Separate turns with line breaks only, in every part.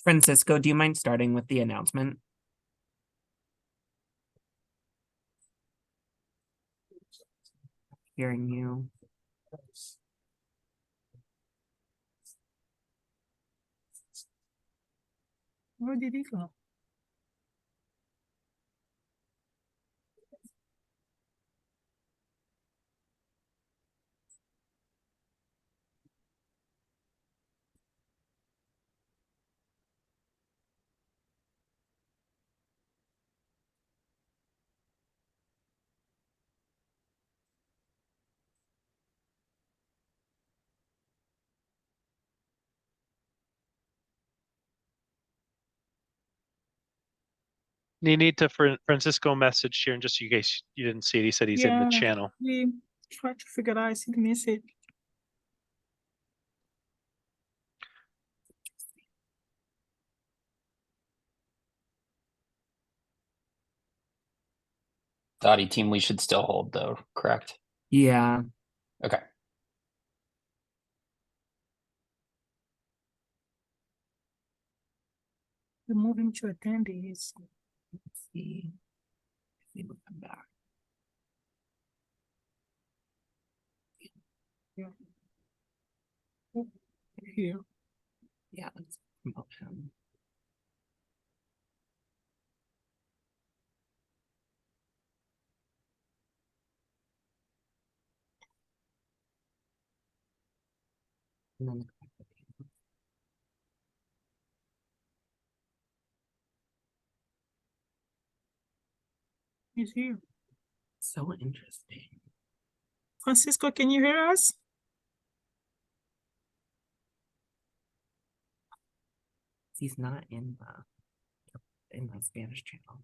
Francisco, do you mind starting with the announcement? Hearing you.
Where did he go?
You need to Francisco message here, and just in case you didn't see it, he said he's in the channel.
We tried to figure out. I see the message.
DOTI team, we should still hold though, correct?
Yeah.
Okay.
We're moving to attendees.
Let's see if they will come back.
Yeah. Oh, here.
Yeah, let's promote him. And then
He's here.
so interesting.
Francisco, can you hear us?
He's not in my Spanish channel.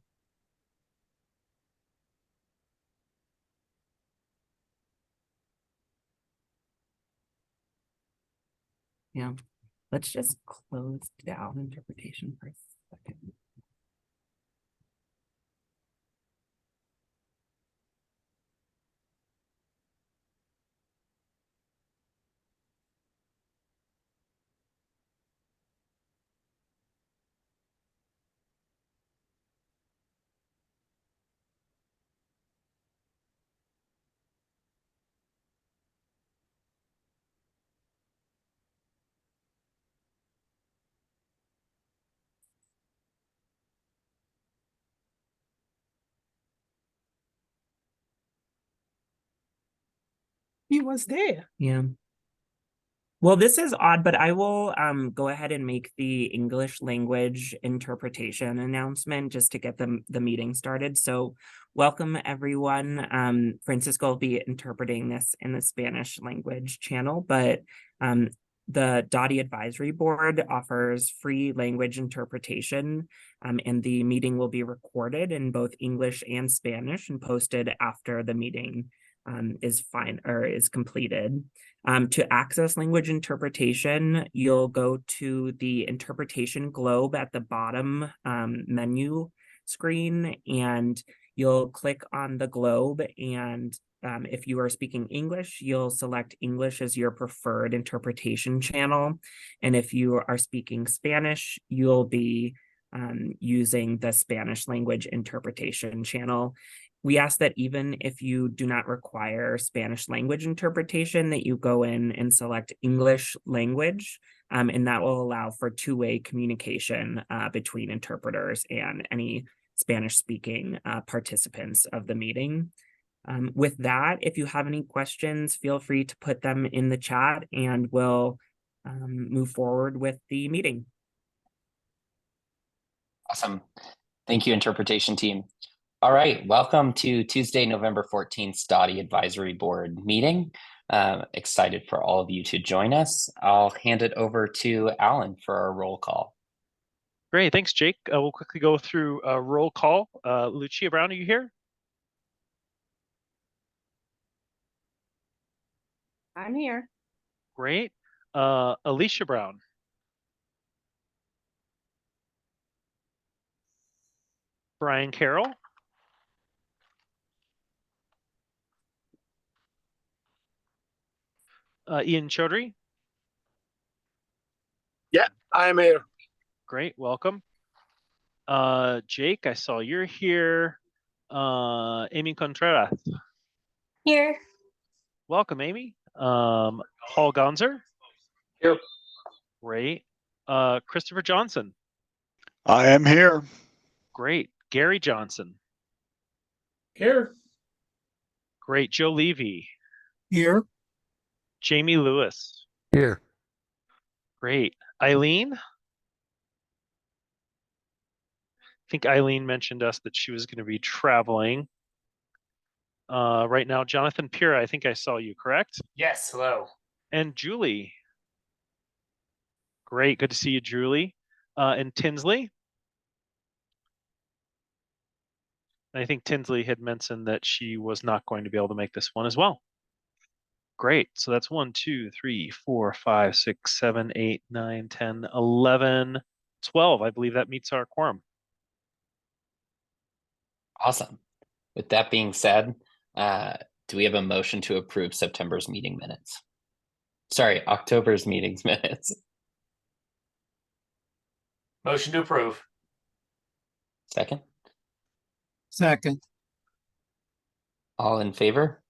Yeah, let's just close down interpretation for a second.
He was there.
Yeah. Well, this is odd, but I will go ahead and make the English language interpretation announcement just to get the meeting started. So welcome everyone. Francisco will be interpreting this in the Spanish language channel, but the DOTI Advisory Board offers free language interpretation, and the meeting will be recorded in both English and Spanish and posted after the meeting is completed. To access language interpretation, you'll go to the interpretation globe at the bottom menu screen, and you'll click on the globe, and if you are speaking English, you'll select English as your preferred interpretation channel. And if you are speaking Spanish, you'll be using the Spanish language interpretation channel. We ask that even if you do not require Spanish language interpretation, that you go in and select English language, and that will allow for two-way communication between interpreters and any Spanish-speaking participants of the meeting. With that, if you have any questions, feel free to put them in the chat and we'll move forward with the meeting.
Awesome. Thank you, interpretation team. All right, welcome to Tuesday, November 14th, DOTI Advisory Board meeting. Excited for all of you to join us. I'll hand it over to Alan for our roll call.
Great, thanks, Jake. We'll quickly go through a roll call. Lucia Brown, are you here?
I'm here.
Great. Alicia Brown. Brian Carroll. Ian Chaudhry.
Yeah, I'm here.
Great, welcome. Jake, I saw you're here. Amy Contreras,
Here.
welcome, Amy. Paul Gonzer,
Here.
great. Christopher Johnson,
I am here.
great. Gary Johnson,
Here.
great. Joe Levy,
Here.
Jamie Lewis,
Here.
great. Eileen, I think Eileen mentioned us that she was going to be traveling. Right now, Jonathan Pira, I think I saw you, correct?
Yes, hello.
And Julie. Great, good to see you, Julie. And Tinsley. I think Tinsley had mentioned that she was not going to be able to make this one as well. Great, so that's 1, 2, 3, 4, 5, 6, 7, 8, 9, 10, 11, 12. I believe that meets our quorum.
Awesome. With that being said, do we have a motion to approve September's meeting minutes? Sorry, October's meetings minutes.
Motion to approve.
Second,
Second.
all in favor?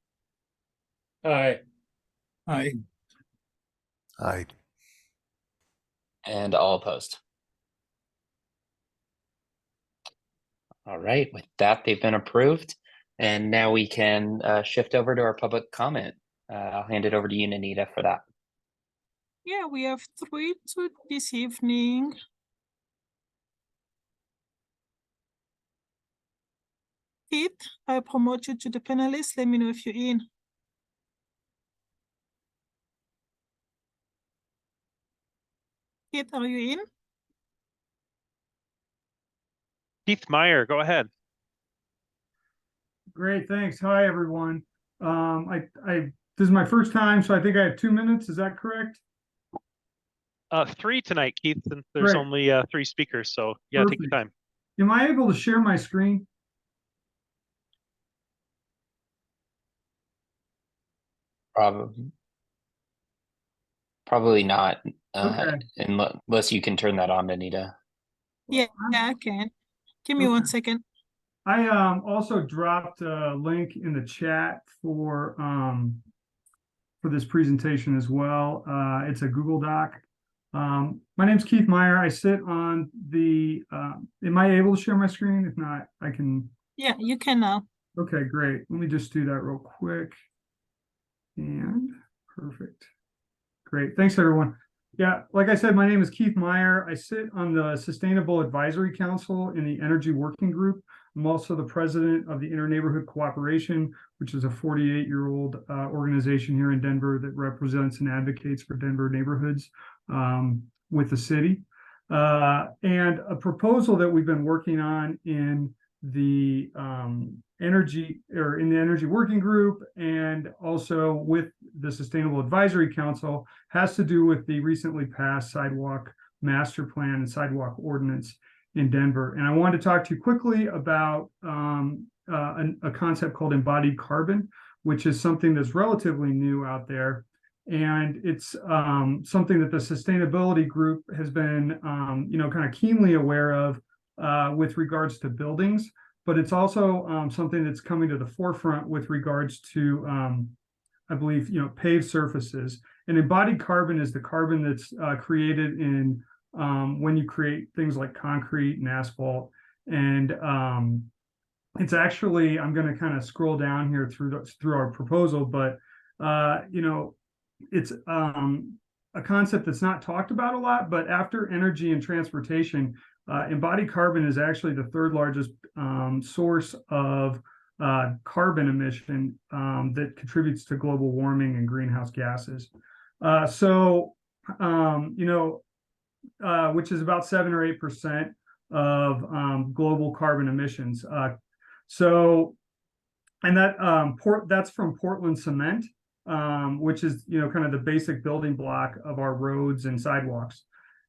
Aye.
Aye.
Aye.
And all opposed. All right, with that, they've been approved. And now we can shift over to our public comment. I'll hand it over to you, Nanita, for that.
Yeah, we have 3 this evening. Keith, I promote you to the panelist. Let me know if you're in. Keith, are you in?
Keith Meyer, go ahead.
Great, thanks. Hi, everyone. This is my first time, so I think I have 2 minutes. Is that correct?
3 tonight, Keith, since there's
Great.
only 3 speakers. So yeah, take your
Perfect.
time.
Am I able to share my screen?
Probably not,
Okay.
unless you can turn that on, Anita.
Yeah, I can. Give me 1 second.
I also dropped a link in the chat for this presentation as well. It's a Google Doc. My name's Keith Meyer. I sit on the. Am I able to share my screen? If not, I can.
Yeah, you can now.
Okay, great. Let me just do that real quick. And perfect. Great. Thanks, everyone. Yeah, like I said, my name is Keith Meyer. I sit on the Sustainable Advisory Council in the Energy Working Group. I'm also the president of the Interneighborhood Cooperation, which is a 48-year-old organization here in Denver that represents and advocates for Denver neighborhoods with the city. And a proposal that we've been working on in the Energy Working Group and also with the Sustainable Advisory Council has to do with the recently passed sidewalk master plan and sidewalk ordinance in Denver. And I wanted to talk to you quickly about a concept called embodied carbon, which is something that's relatively new out there. And it's something that the sustainability group has been, kind of keenly aware of with regards to buildings, but it's also something that's coming to the forefront with regards to, I believe, paved surfaces. And embodied carbon is the carbon that's created in when you create things like concrete and asphalt. And it's actually, I'm going to kind of scroll down here through our proposal, but it's a concept that's not talked about a lot. But after energy and transportation, embodied carbon is actually the 3rd largest source of carbon emission that contributes to global warming and greenhouse gases. Which is about 7 or 8% of global carbon emissions. That's from Portland cement, which is kind of the basic building block of our roads and sidewalks.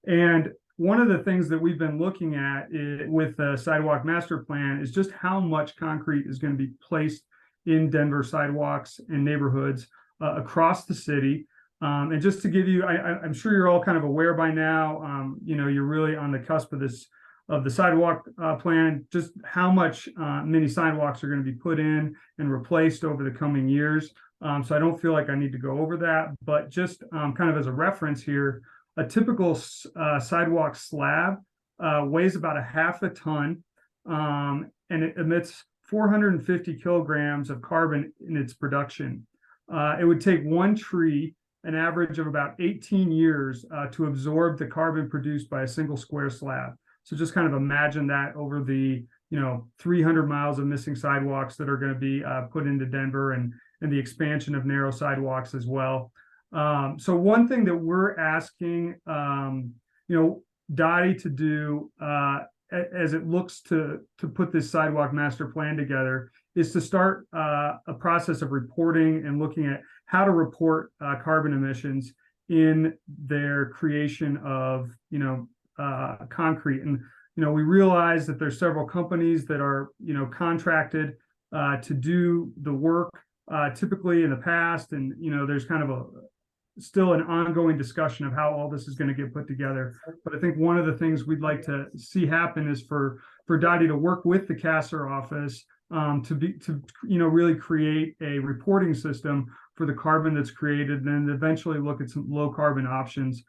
And one of the things that we've been looking at with the sidewalk master plan is just how much concrete is going to be placed in Denver sidewalks and neighborhoods across the city. And just to give you, I'm sure you're all kind of aware by now, you know, you're really on the cusp of the sidewalk plan, just how much many sidewalks are going to be put in and replaced over the coming years. So I don't feel like I need to go over that, but just kind of as a reference here, a typical sidewalk slab weighs about a half a ton, and it emits 450 kilograms of carbon in its production. It would take one tree an average of about 18 years to absorb the carbon produced by a single square slab. So just kind of imagine that over the 300 miles of missing sidewalks that are going to be put into Denver, and the expansion of narrow sidewalks as well. So one thing that we're asking DOTI to do as it looks to put this sidewalk master plan together is to start a process of reporting and looking at how to report carbon emissions in their creation of concrete. And we realize that there's several companies that are contracted to do the work typically in the past, and there's kind of still an ongoing discussion of how all this is going to get put together. But I think one of the things we'd like to see happen is for DOTI to work with the CASR office to really create a reporting system for the carbon that's created, and then eventually look at some low carbon options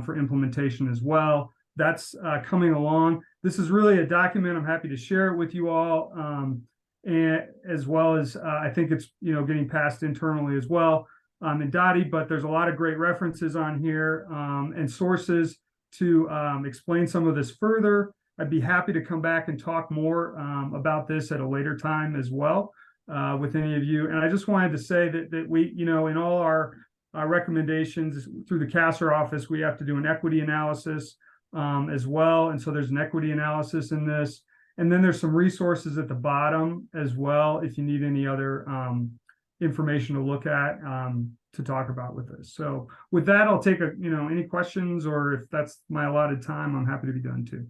for implementation as well. That's coming along. This is really a document. I'm happy to share it with you all, and as well as I think it's getting passed internally as well in DOTI. But there's a lot of great references on here and sources to explain some of this further. I'd be happy to come back and talk more about this at a later time as well with any of you. And I just wanted to say that we, in all our recommendations through the CASR office, we have to do an equity analysis as well. And so there's an equity analysis in this. And then there's some resources at the bottom as well if you need any other information to look at to talk about with this. So with that, I'll take any questions, or if that's my allotted time, I'm happy to be done too.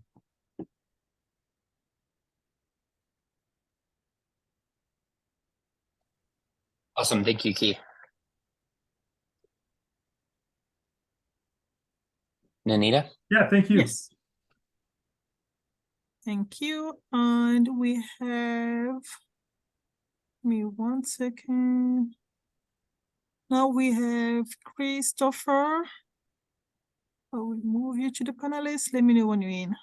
Awesome. Thank you, Keith. Nanita?
Yeah, thank you.
Yes. Thank you. And we have, give me 1 second. Now we have Christopher. I will move you to the panelist. Let me know when you're in.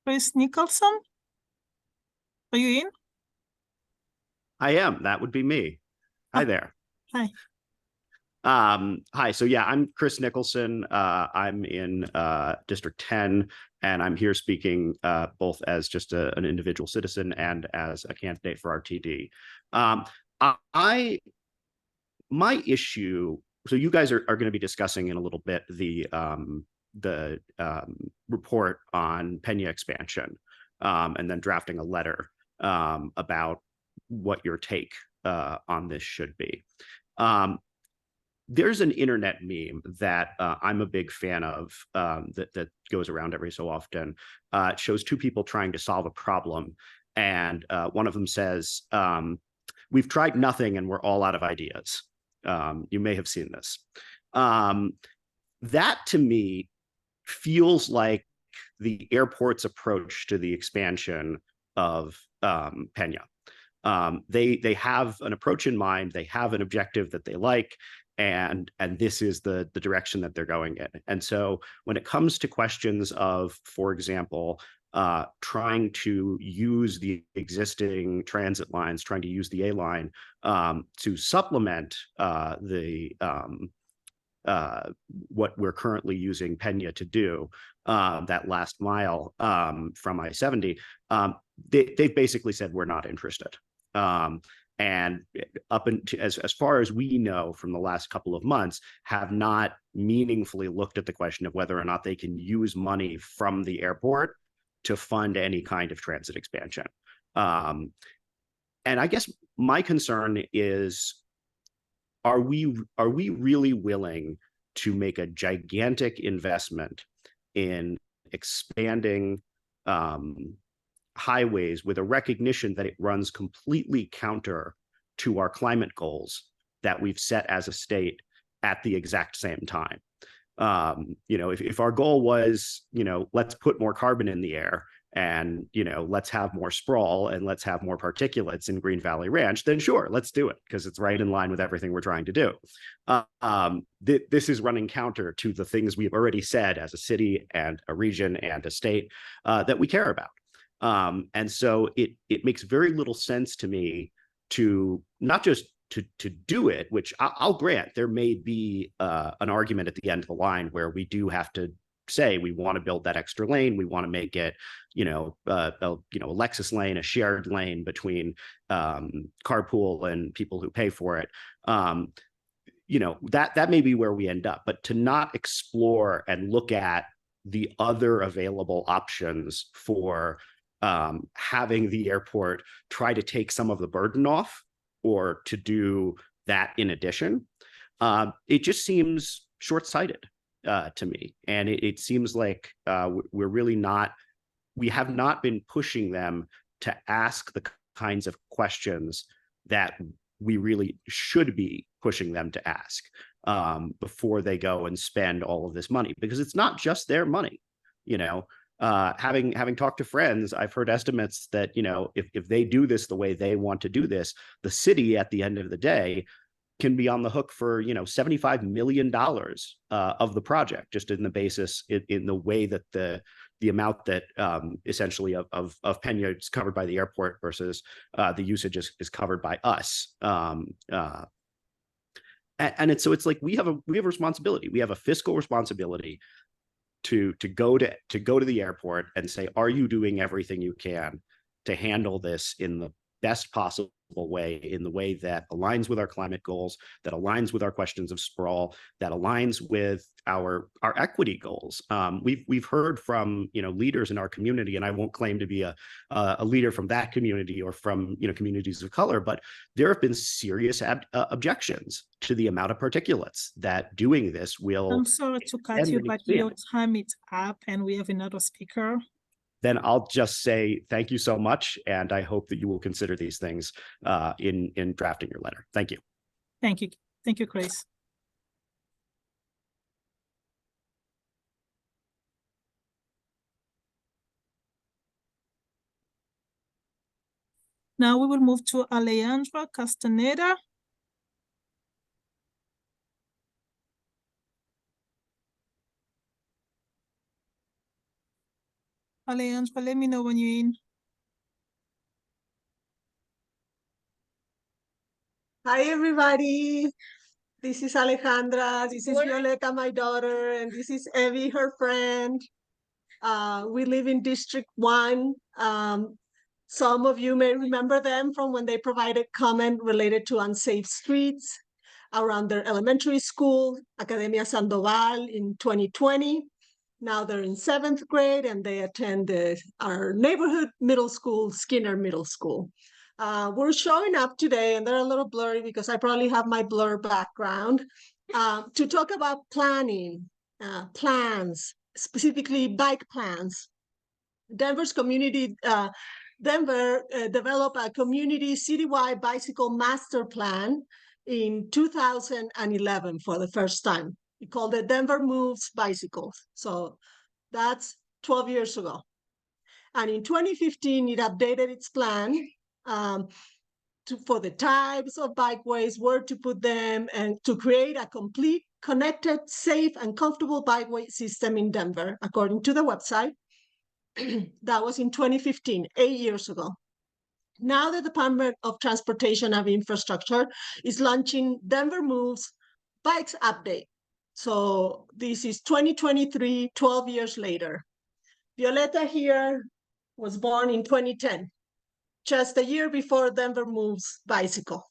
Chris Nicholson, are you in?
I am. That would be me. Hi there.
Hi.
Hi. So yeah, I'm Chris Nicholson. I'm in District 10, and I'm here speaking both as just an individual citizen and as a candidate for RTD. My issue. So you guys are going to be discussing in a little bit the report on Pena expansion, and then drafting a letter about what your take on this should be. There's an internet meme that I'm a big fan of that goes around every so often. It shows two people trying to solve a problem, and one of them says, "We've tried nothing and we're all out of ideas." You may have seen this. That to me feels like the airport's approach to the expansion of Pena. They have an approach in mind. They have an objective that they like, and this is the direction that they're going in. And so when it comes to questions of, for example, trying to use the existing transit lines, trying to use the A line to supplement what we're currently using Pena to do, that last mile from I-70, they've basically said we're not interested. And up into as far as we know from the last couple of months, have not meaningfully looked at the question of whether or not they can use money from the airport to fund any kind of transit expansion. And I guess my concern is, are we really willing to make a gigantic investment in expanding highways with a recognition that it runs completely counter to our climate goals that we've set as a state at the exact same time. If our goal was, let's put more carbon in the air and, let's have more sprawl and let's have more particulates in Green Valley Ranch, then sure, let's do it because it's right in line with everything we're trying to do. This is running counter to the things we've already said as a city and a region and a state that we care about. And so it makes very little sense to me to not just to do it, which I'll grant there may be an argument at the end of the line where we do have to say we want to build that extra lane, we want to make it a Lexus lane, a shared lane between carpool and people who pay for it. That may be where we end up, but to not explore and look at the other available options for having the airport try to take some of the burden off or to do that in addition, it just seems short-sighted to me. And it seems like we have not been pushing them to ask the kinds of questions that we really should be pushing them to ask before they go and spend all of this money, because it's not just their money. Having talked to friends, I've heard estimates that, if they do this the way they want to do this, the city at the end of the day can be on the hook for, $75 million of the project, just in the basis, in the way that the amount that essentially of Peña is covered by the airport versus the usage is covered by us. So it's like we have a responsibility. We have a fiscal responsibility to go to the airport and say, are you doing everything you can to handle this in the best possible way, in the way that aligns with our climate goals, that aligns with our questions of sprawl, that aligns with our equity goals. We've heard from leaders in our community, and I won't claim to be a leader from that community or from communities of color, but there have been serious objections to the amount of particulates that doing this will.
I'm sorry to cut you, but your time is up and we have another speaker.
Then I'll just say thank you so much, and I hope that you will consider these things in drafting your letter. Thank you.
Thank you, Chris. Now we will move to Alejandra Castaneda. Alejandra, let me know when you're in.
Hi, everybody. This is Alejandra. This is Violeta, my daughter, and this is Evie, her friend. We live in District 1. Some of you may remember them from when they provided comment related to unsafe streets around their elementary school, Academia Sandoval, in 2020. Now they're in 7th grade and they attend our neighborhood middle school, Skinner Middle School. We're showing up today, and they're a little blurry because I probably have my blur background, to talk about planning, plans, specifically bike plans. Denver developed a community citywide bicycle master plan in 2011 for the first time. We called it Denver Moves Bicycles. So that's 12 years ago. And in 2015, it updated its plan for the types of bikeways, where to put them, and to create a complete, connected, safe, and comfortable bikeway system in Denver, according to the website. That was in 2015, 8 years ago. Now the Department of Transportation and Infrastructure is launching Denver Moves Bikes Update. So this is 2023, 12 years later. Violeta here was born in 2010, just a year before Denver Moves Bicycle.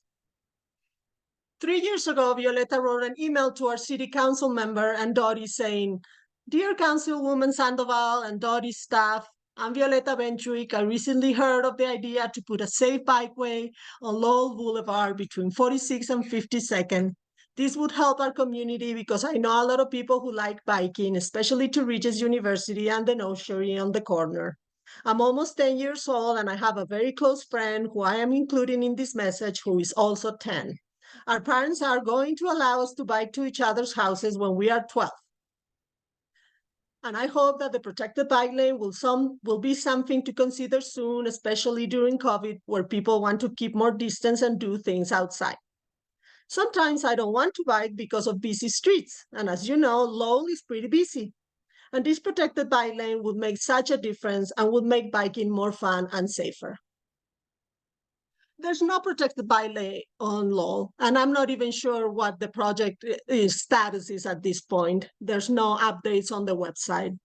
3 years ago, Violeta wrote an email to our city council member and DOTI saying, "Dear Councilwoman Sandoval and DOTI staff, I'm Violeta Benchuik. I recently heard of the idea to put a safe bikeway on Lowell Boulevard between 46th and 52nd. This would help our community because I know a lot of people who like biking, especially to Regis University and the nursery on the corner. I'm almost 10 years old and I have a very close friend who I am including in this message who is also 10. Our parents are going to allow us to bike to each other's houses when we are 12. And I hope that the protected bike lane will be something to consider soon, especially during COVID, where people want to keep more distance and do things outside. Sometimes I don't want to bike because of busy streets. And as you know, Lowell is pretty busy. And this protected bike lane would make such a difference and would make biking more fun and safer. There's no protected bike lane on Lowell, and I'm not even sure what the project status is at this point. There's no updates on the website.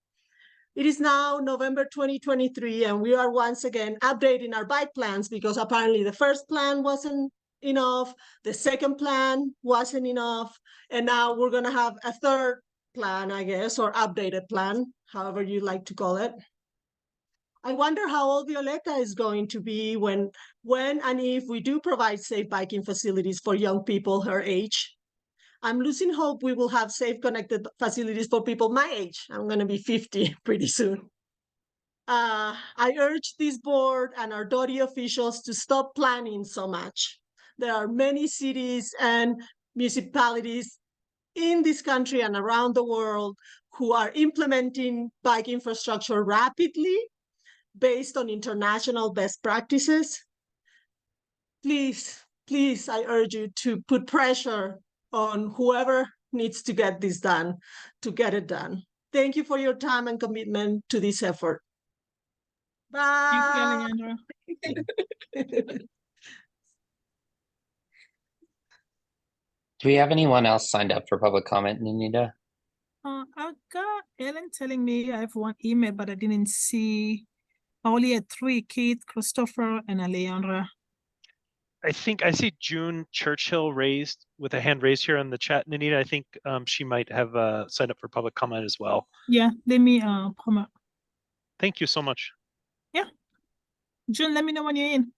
It is now November 2023, and we are once again updating our bike plans because apparently the first plan wasn't enough, the second plan wasn't enough, and now we're going to have a third plan, I guess, or updated plan, however you like to call it. I wonder how old Violeta is going to be when and if we do provide safe biking facilities for young people her age. I'm losing hope we will have safe connected facilities for people my age. I'm going to be 50 pretty soon. I urge this board and our DOTI officials to stop planning so much. There are many cities and municipalities in this country and around the world who are implementing bike infrastructure rapidly based on international best practices. Please, I urge you to put pressure on whoever needs to get this done, to get it done. Thank you for your time and commitment to this effort. Bye.
Thank you, Alejandra.
Do we have anyone else signed up for public comment, Anita?
I got Ellen telling me I have one email, but I didn't see. I only had 3, Keith, Christopher, and Alejandra.
I think I see June Churchill raised with a hand raised here in the chat. Anita, I think she might have signed up for public comment as well.
Yeah, let me promote.
Thank you so much.
Yeah. June, let me know when you're in.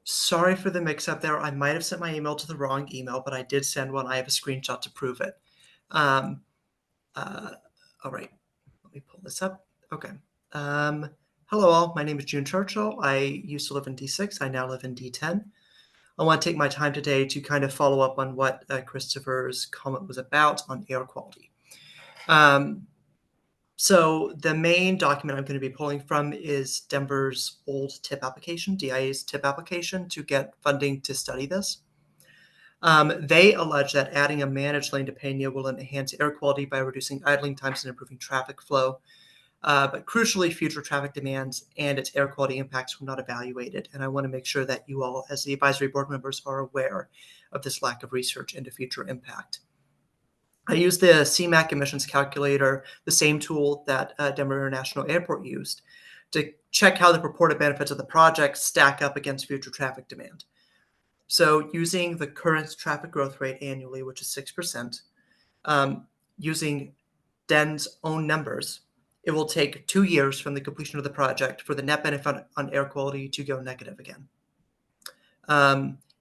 Sorry for the mix-up there. I might have sent my email to the wrong email, but I did send one. I have a screenshot to prove it. All right, let me pull this up. Okay. Hello all, my name is June Churchill. I used to live in D6. I now live in D10. I want to take my time today to kind of follow up on what Christopher's comment was about on air quality. So the main document I'm going to be pulling from is Denver's old TIP application, DIA's TIP application, to get funding to study this. They allege that adding a managed lane to Pena will enhance air quality by reducing idling times and improving traffic flow. But crucially, future traffic demands and its air quality impacts were not evaluated. And I want to make sure that you all, as the advisory board members, are aware of this lack of research into future impact. I used the CMAQ emissions calculator, the same tool that Denver International Airport used, to check how the purported benefits of the project stack up against future traffic demand. So using the current traffic growth rate annually, which is 6%, using DEN's own numbers, it will take 2 years from the completion of the project for the net benefit on air quality to go negative again.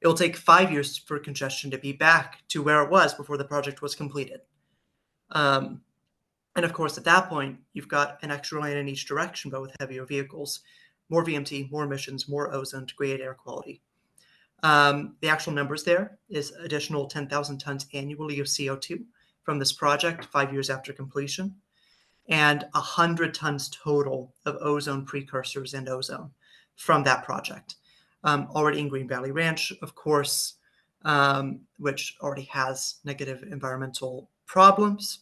It will take 5 years for congestion to be back to where it was before the project was completed. And of course, at that point, you've got an extra lane in each direction, but with heavier vehicles, more VMT, more emissions, more ozone to create air quality. The actual numbers there is additional 10,000 tons annually of CO2 from this project 5 years after completion, and 100 tons total of ozone precursors and ozone from that project. Already in Green Valley Ranch, of course, which already has negative environmental problems.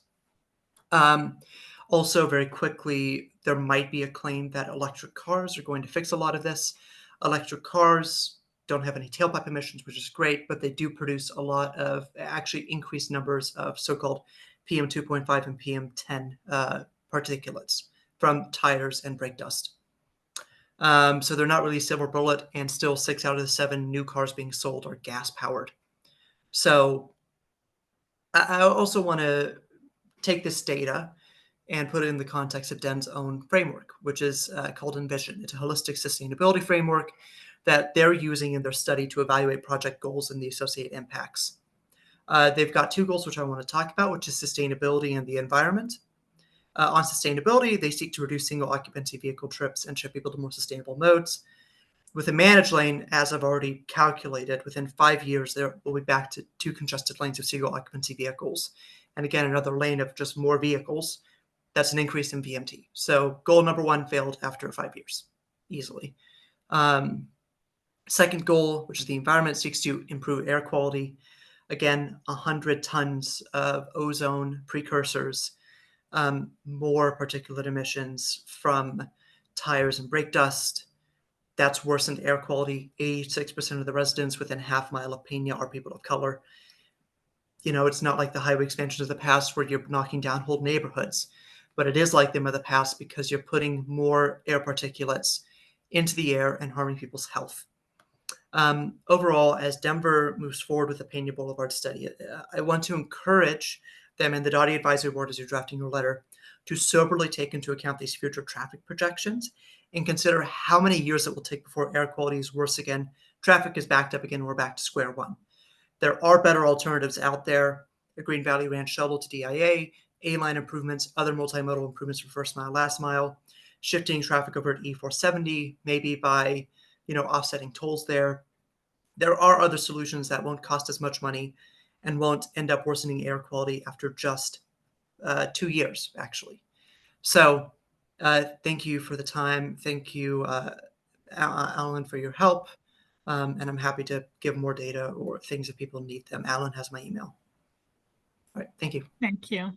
Also, very quickly, there might be a claim that electric cars are going to fix a lot of this. Electric cars don't have any tailpipe emissions, which is great, but they do produce a lot of actually increased numbers of so-called PM2.5 and PM10 particulates from tires and brake dust. So they're not really silver bullet, and still 6 out of the 7 new cars being sold are gas powered. So I also want to take this data and put it in the context of DEN's own framework, which is called Envision. It's a holistic sustainability framework that they're using in their study to evaluate project goals and the associated impacts. They've got 2 goals which I want to talk about, which is sustainability and the environment. On sustainability, they seek to reduce single occupancy vehicle trips and shift people to more sustainable modes. With a managed lane, as I've already calculated, within 5 years, there will be back to 2 congested lanes of single occupancy vehicles. And again, another lane of just more vehicles. That's an increase in VMT. So goal number 1 failed after 5 years, easily. Second goal, which is the environment, seeks to improve air quality. Again, 100 tons of ozone precursors, more particulate emissions from tires and brake dust. That's worsened air quality. 86% of the residents within half-mile of Pena are people of color. You know, it's not like the highway expansions of the past where you're knocking down whole neighborhoods, but it is like them of the past because you're putting more air particulates into the air and harming people's health. Overall, as Denver moves forward with the Pena Boulevard study, I want to encourage them and the DOTI Advisory Board, as you're drafting your letter, to soberly take into account these future traffic projections and consider how many years it will take before air quality is worse again, traffic is backed up again, and we're back to square one. There are better alternatives out there: a Green Valley Ranch shuttle to DIA, A-line improvements, other multimodal improvements for first mile, last mile, shifting traffic over at E470, maybe by offsetting tolls there. There are other solutions that won't cost as much money and won't end up worsening air quality after just 2 years, actually. So thank you for the time. Thank you, Alan, for your help. And I'm happy to give more data or things if people need them. Alan has my email. All right, thank you.
Thank you.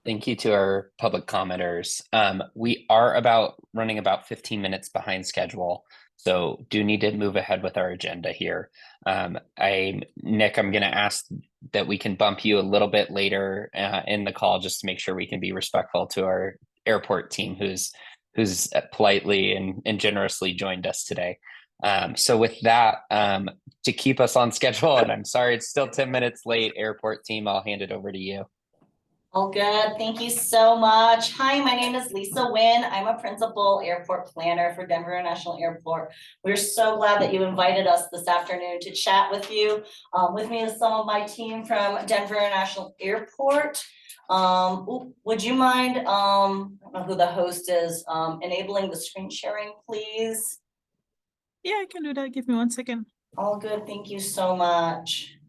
Thank you to our public commenters. We are running about 15 minutes behind schedule, so do need to move ahead with our agenda here. Nick, I'm going to ask that we can bump you a little bit later in the call, just to make sure we can be respectful to our airport team who's politely and generously joined us today. So with that, to keep us on schedule, and I'm sorry it's still 10 minutes late, airport team, I'll hand it over to you.
All good. Thank you so much. Hi, my name is Lisa Wynn. I'm a principal airport planner for Denver International Airport. We're so glad that you invited us this afternoon to chat with you. With me is some of my team from Denver International Airport. Would you mind, I don't know who the host is, enabling the screen sharing, please?
Yeah, I can do that. Give me 1 second.
All good. Thank you so much.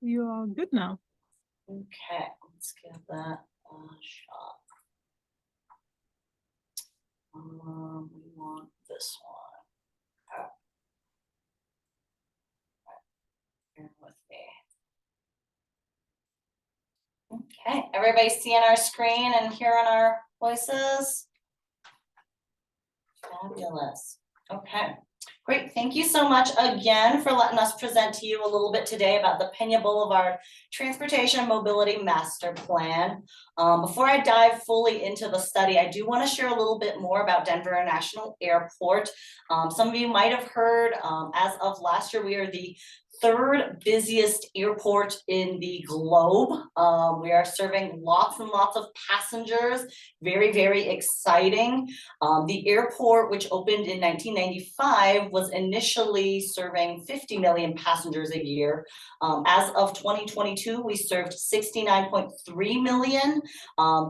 You are good now.
Okay, let's give that a shot. We want this one. Okay. Bear with me. Okay, everybody seeing our screen and hearing our voices? Fabulous. Okay. Great. Thank you so much again for letting us present to you a little bit today about the Pena Boulevard Transportation and Mobility Master Plan. Before I dive fully into the study, I do want to share a little bit more about Denver International Airport. Some of you might have heard, as of last year, we are the 3rd busiest airport in the globe. We are serving lots and lots of passengers. Very, very exciting. The airport, which opened in 1995, was initially serving 50 million passengers a year. As of 2022, we served 69.3 million.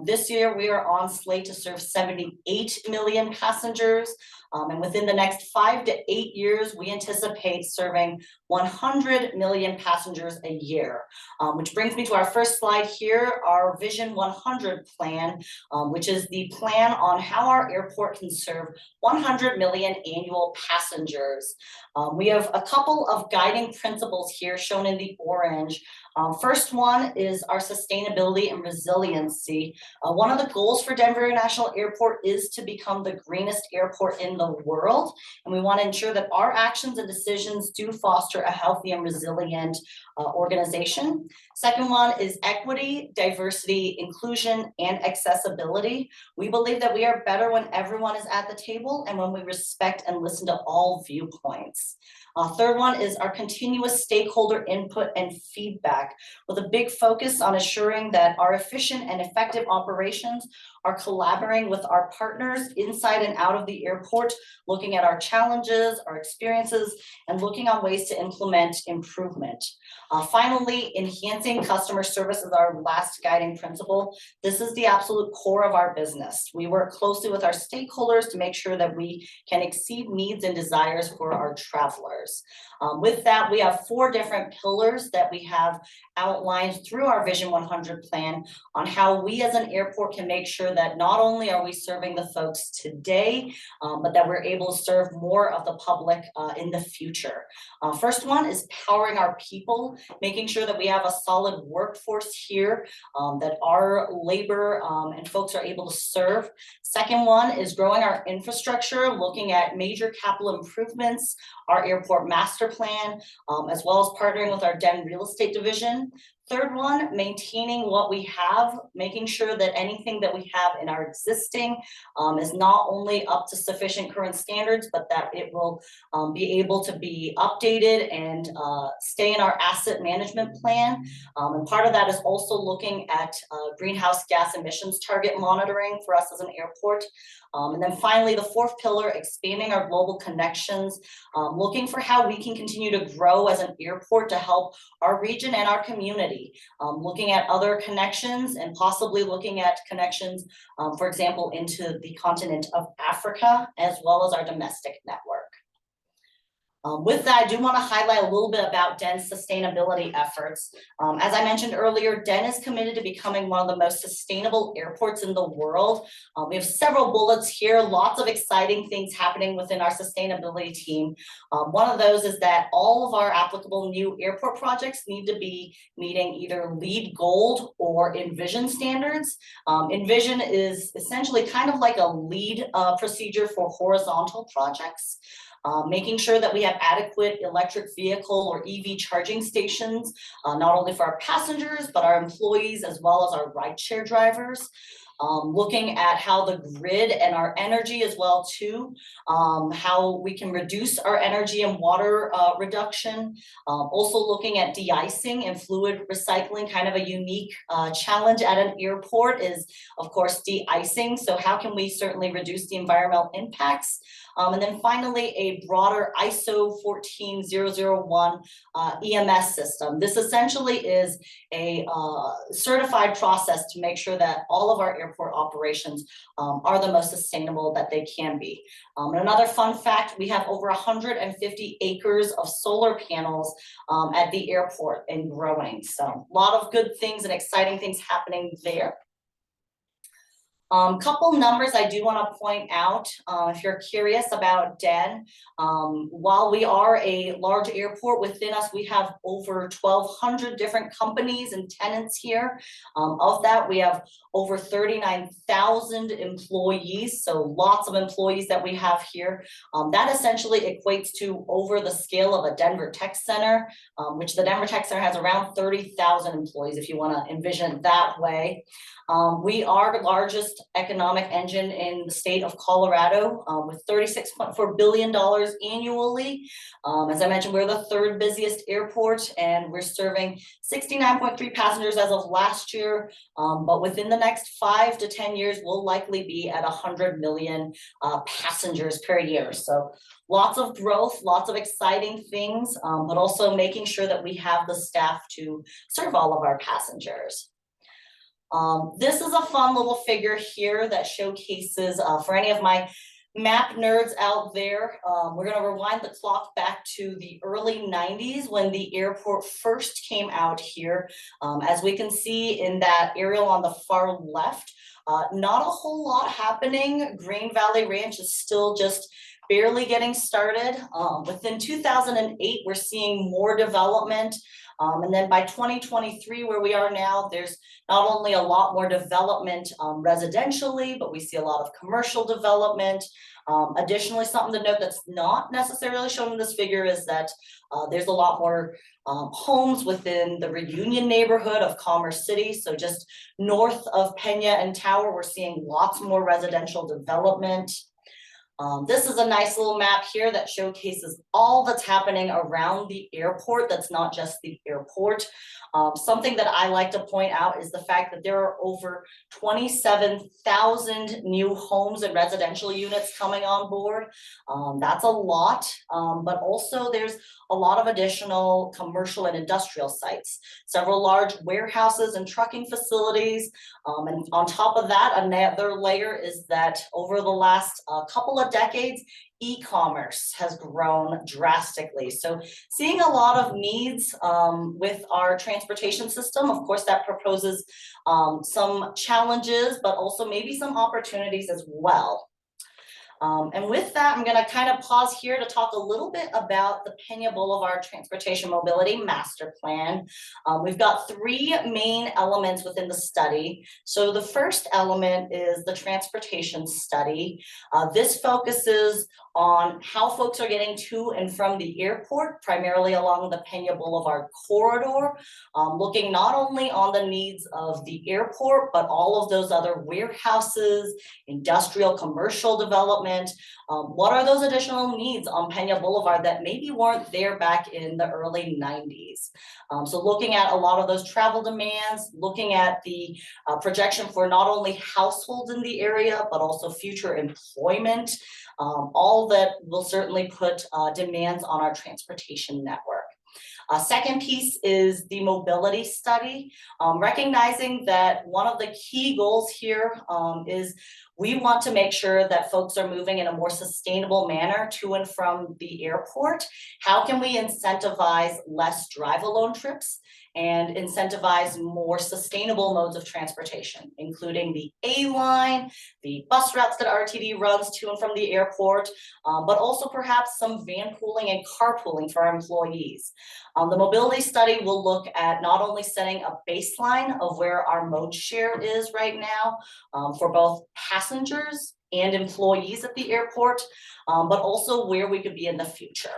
This year, we are on slate to serve 78 million passengers. And within the next 5 to 8 years, we anticipate serving 100 million passengers a year, which brings me to our first slide here, our Vision 100 plan, which is the plan on how our airport can serve 100 million annual passengers. We have a couple of guiding principles here shown in the orange. First one is our sustainability and resiliency. One of the goals for Denver International Airport is to become the greenest airport in the the world. And we want to ensure that our actions and decisions do foster a healthy and resilient organization. Second one is equity, diversity, inclusion, and accessibility. We believe that we are better when everyone is at the table and when we respect and listen to all viewpoints. Third one is our continuous stakeholder input and feedback, with a big focus on assuring that our efficient and effective operations are collaborating with our partners inside and out of the airport, looking at our challenges, our experiences, and looking on ways to implement improvement. Finally, enhancing customer service is our last guiding principle. This is the absolute core of our business. We work closely with our stakeholders to make sure that we can exceed needs and desires for our travelers. With that, we have 4 different pillars that we have outlined through our Vision 100 plan on how we as an airport can make sure that not only are we serving the folks today, but that we're able to serve more of the public in the future. First one is powering our people, making sure that we have a solid workforce here, that our labor and folks are able to serve. Second one is growing our infrastructure, looking at major capital improvements, our airport master plan, as well as partnering with our Den real estate division. Third one, maintaining what we have, making sure that anything that we have in our existing is not only up to sufficient current standards, but that it will be able to be updated and stay in our asset management plan. And part of that is also looking at greenhouse gas emissions target monitoring for us as an airport. And then finally, the 4th pillar, expanding our global connections, looking for how we can continue to grow as an airport to help our region and our community, looking at other connections and possibly looking at connections, for example, into the continent of Africa, as well as our domestic network. With that, I do want to highlight a little bit about DEN's sustainability efforts. As I mentioned earlier, DEN is committed to becoming one of the most sustainable airports in the world. We have several bullets here, lots of exciting things happening within our sustainability team. One of those is that all of our applicable new airport projects need to be meeting either LEED Gold or Envision standards. Envision is essentially kind of like a LEED procedure for horizontal projects. Making sure that we have adequate electric vehicle or EV charging stations, not only for our passengers, but our employees, as well as our rideshare drivers. Looking at how the grid and our energy as well too, how we can reduce our energy and water reduction. Also looking at de-icing and fluid recycling, kind of a unique challenge at an airport is, of course, de-icing. So how can we certainly reduce the environmental impacts? And then finally, a broader ISO 14001 EMS system. This essentially is a certified process to make sure that all of our airport operations are the most sustainable that they can be. And another fun fact, we have over 150 acres of solar panels at the airport and growing. So a lot of good things and exciting things happening there. Couple numbers I do want to point out, if you're curious about DEN, while we are a large airport, within us we have over 1,200 different companies and tenants here. Of that, we have over 39,000 employees, so lots of employees that we have here. That essentially equates to over the scale of a Denver Tech Center, which the Denver Tech Center has around 30,000 employees, if you want to envision it that way. We are the largest economic engine in the state of Colorado, with $36.4 billion annually. As I mentioned, we're the 3rd busiest airport, and we're serving 69.3 passengers as of last year. But within the next 5 to 10 years, we'll likely be at 100 million passengers per year. So lots of growth, lots of exciting things, but also making sure that we have the staff to serve all of our passengers. This is a fun little figure here that showcases, for any of my map nerds out there, we're going to rewind the clock back to the early 90s when the airport first came out here. As we can see in that aerial on the far left, not a whole lot happening. Green Valley Ranch is still just barely getting started. Within 2008, we're seeing more development. And then by 2023, where we are now, there's not only a lot more development residentially, but we see a lot of commercial development. Additionally, something to note that's not necessarily shown in this figure is that there's a lot more homes within the Reunion neighborhood of Commerce City. So just north of Pena and Tower, we're seeing lots more residential development. This is a nice little map here that showcases all that's happening around the airport. That's not just the airport. Something that I like to point out is the fact that there are over 27,000 new homes and residential units coming on board. That's a lot, but also there's a lot of additional commercial and industrial sites, several large warehouses and trucking facilities. And on top of that, another layer is that over the last couple of decades, e-commerce has grown drastically. So seeing a lot of needs with our transportation system. Of course, that proposes some challenges, but also maybe some opportunities as well. And with that, I'm going to kind of pause here to talk a little bit about the Pena Boulevard Transportation Mobility Master Plan. We've got three main elements within the study. So the first element is the transportation study. This focuses on how folks are getting to and from the airport, primarily along the Pena Boulevard corridor, looking not only on the needs of the airport, but all of those other warehouses, industrial, commercial development. What are those additional needs on Pena Boulevard that maybe weren't there back in the early 90s? So looking at a lot of those travel demands, looking at the projection for not only households in the area, but also future employment, all that will certainly put demands on our transportation network. Second piece is the mobility study, recognizing that one of the key goals here is we want to make sure that folks are moving in a more sustainable manner to and from the airport. How can we incentivize less drive-alone trips and incentivize more sustainable modes of transportation, including the A-line, the bus routes that RTD runs to and from the airport, but also perhaps some van pooling and carpooling for our employees. The mobility study will look at not only setting a baseline of where our mode share is right now for both passengers and employees at the airport, but also where we could be in the future.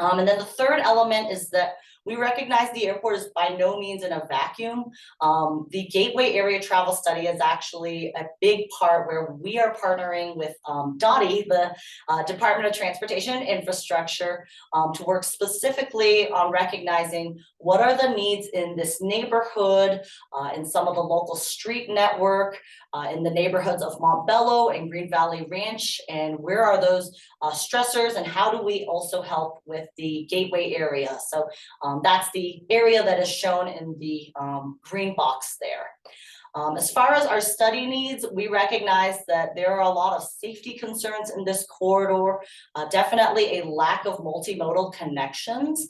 And then the third element is that we recognize the airport is by no means in a vacuum. The Gateway Area Travel Study is actually a big part where we are partnering with DOTI, the Department of Transportation and Infrastructure, to work specifically on recognizing what are the needs in this neighborhood, in some of the local street network, in the neighborhoods of Montbello and Green Valley Ranch, and where are those stressors, and how do we also help with the Gateway area. So that's the area that is shown in the green box there. As far as our study needs, we recognize that there are a lot of safety concerns in this corridor, definitely a lack of multimodal connections.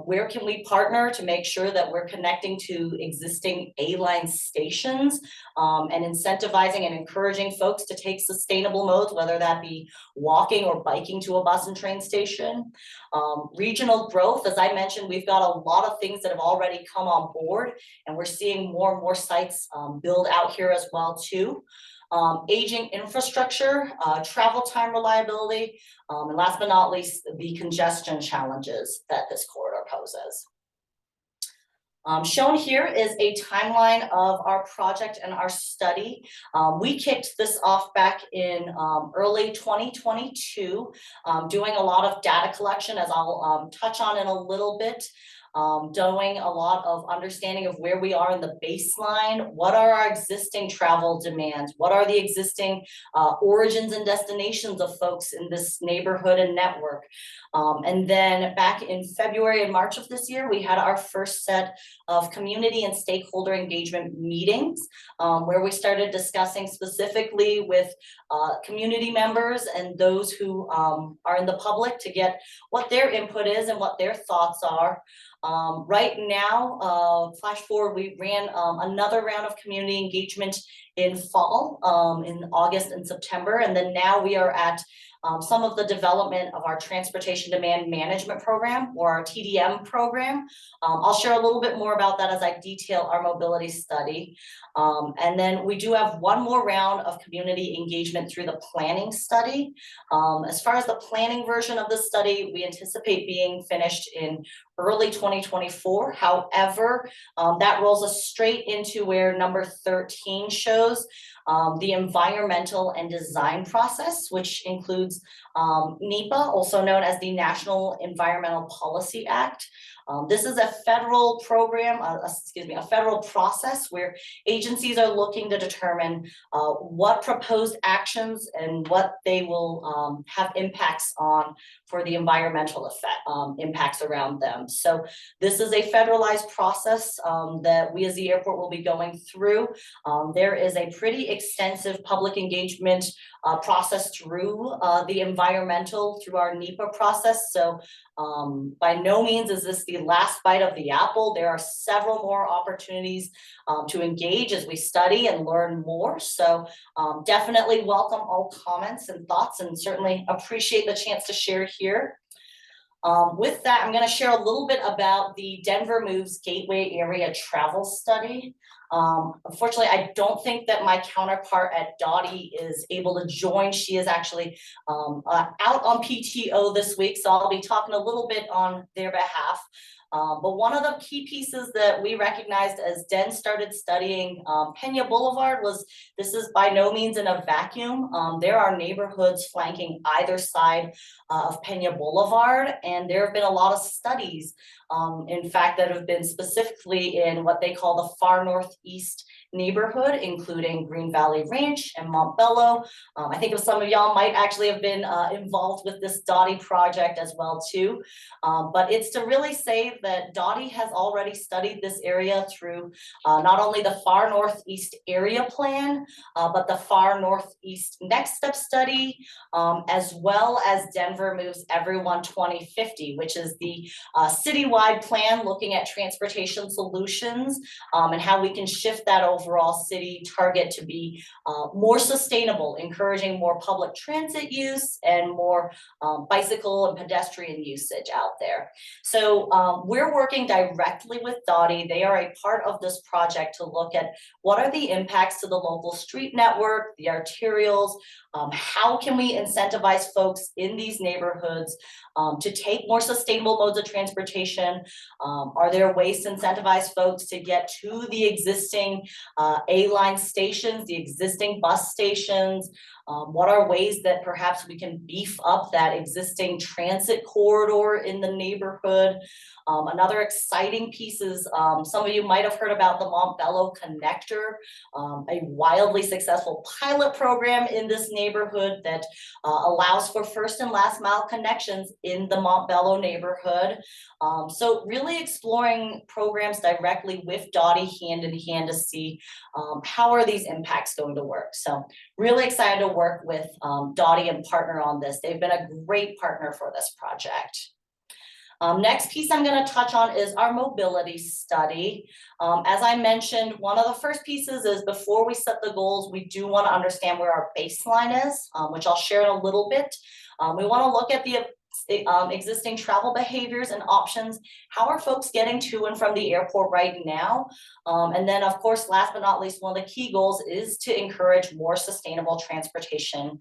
Where can we partner to make sure that we're connecting to existing A-line stations and incentivizing and encouraging folks to take sustainable modes, whether that be walking or biking to a bus and train station. Regional growth, as I mentioned, we've got a lot of things that have already come on board, and we're seeing more and more sites build out here as well too. Aging infrastructure, travel time reliability, and last but not least, the congestion challenges that this corridor poses. Shown here is a timeline of our project and our study. We kicked this off back in early 2022, doing a lot of data collection, as I'll touch on in a little bit. Doing a lot of understanding of where we are in the baseline. What are our existing travel demands? What are the existing origins and destinations of folks in this neighborhood and network? And then back in February and March of this year, we had our first set of community and stakeholder engagement meetings, where we started discussing specifically with community members and those who are in the public to get what their input is and what their thoughts are. Right now, flash forward, we ran another round of community engagement in fall, in August and September. And then now we are at some of the development of our Transportation Demand Management Program, or our TDM program. I'll share a little bit more about that as I detail our mobility study. And then we do have one more round of community engagement through the planning study. As far as the planning version of the study, we anticipate being finished in early 2024. However, that rolls us straight into where number 13 shows, the environmental and design process, which includes NEPA, also known as the National Environmental Policy Act. This is a federal program, a federal process where agencies are looking to determine what proposed actions and what they will have impacts on for the environmental effect, impacts around them. So this is a federalized process that we as the airport will be going through. There is a pretty extensive public engagement process through the environmental, through our NEPA process. So by no means is this the last bite of the apple. There are several more opportunities to engage as we study and learn more. So definitely welcome all comments and thoughts, and certainly appreciate the chance to share here. With that, I'm going to share a little bit about the Denver Moves Gateway Area Travel Study. Unfortunately, I don't think that my counterpart at DOTI is able to join. She is actually out on PTO this week, so I'll be talking a little bit on their behalf. But one of the key pieces that we recognized as DEN started studying Pena Boulevard was, this is by no means in a vacuum. There are neighborhoods flanking either side of Pena Boulevard, and there have been a lot of studies, in fact, that have been specifically in what they call the far northeast neighborhood, including Green Valley Ranch and Montbello. I think some of y'all might actually have been involved with this DOTI project as well too. But it's to really say that DOTI has already studied this area through not only the far northeast area plan, but the far northeast next step study, as well as Denver Moves Everyone 2050, which is the citywide plan looking at transportation solutions and how we can shift that overall city target to be more sustainable, encouraging more public transit use and more bicycle and pedestrian usage out there. So we're working directly with DOTI. They are a part of this project to look at what are the impacts to the local street network, the arterials, how can we incentivize folks in these neighborhoods to take more sustainable modes of transportation? Are there ways to incentivize folks to get to the existing A-line stations, the existing bus stations? What are ways that perhaps we can beef up that existing transit corridor in the neighborhood? Another exciting piece is, some of you might have heard about the Montbello Connector, a wildly successful pilot program in this neighborhood that allows for first and last mile connections in the Montbello neighborhood. So really exploring programs directly with DOTI hand in hand to see how are these impacts going to work. So really excited to work with DOTI and partner on this. They've been a great partner for this project. Next piece I'm going to touch on is our mobility study. As I mentioned, one of the first pieces is before we set the goals, we do want to understand where our baseline is, which I'll share in a little bit. We want to look at the existing travel behaviors and options. How are folks getting to and from the airport right now? And then, of course, last but not least, one of the key goals is to encourage more sustainable transportation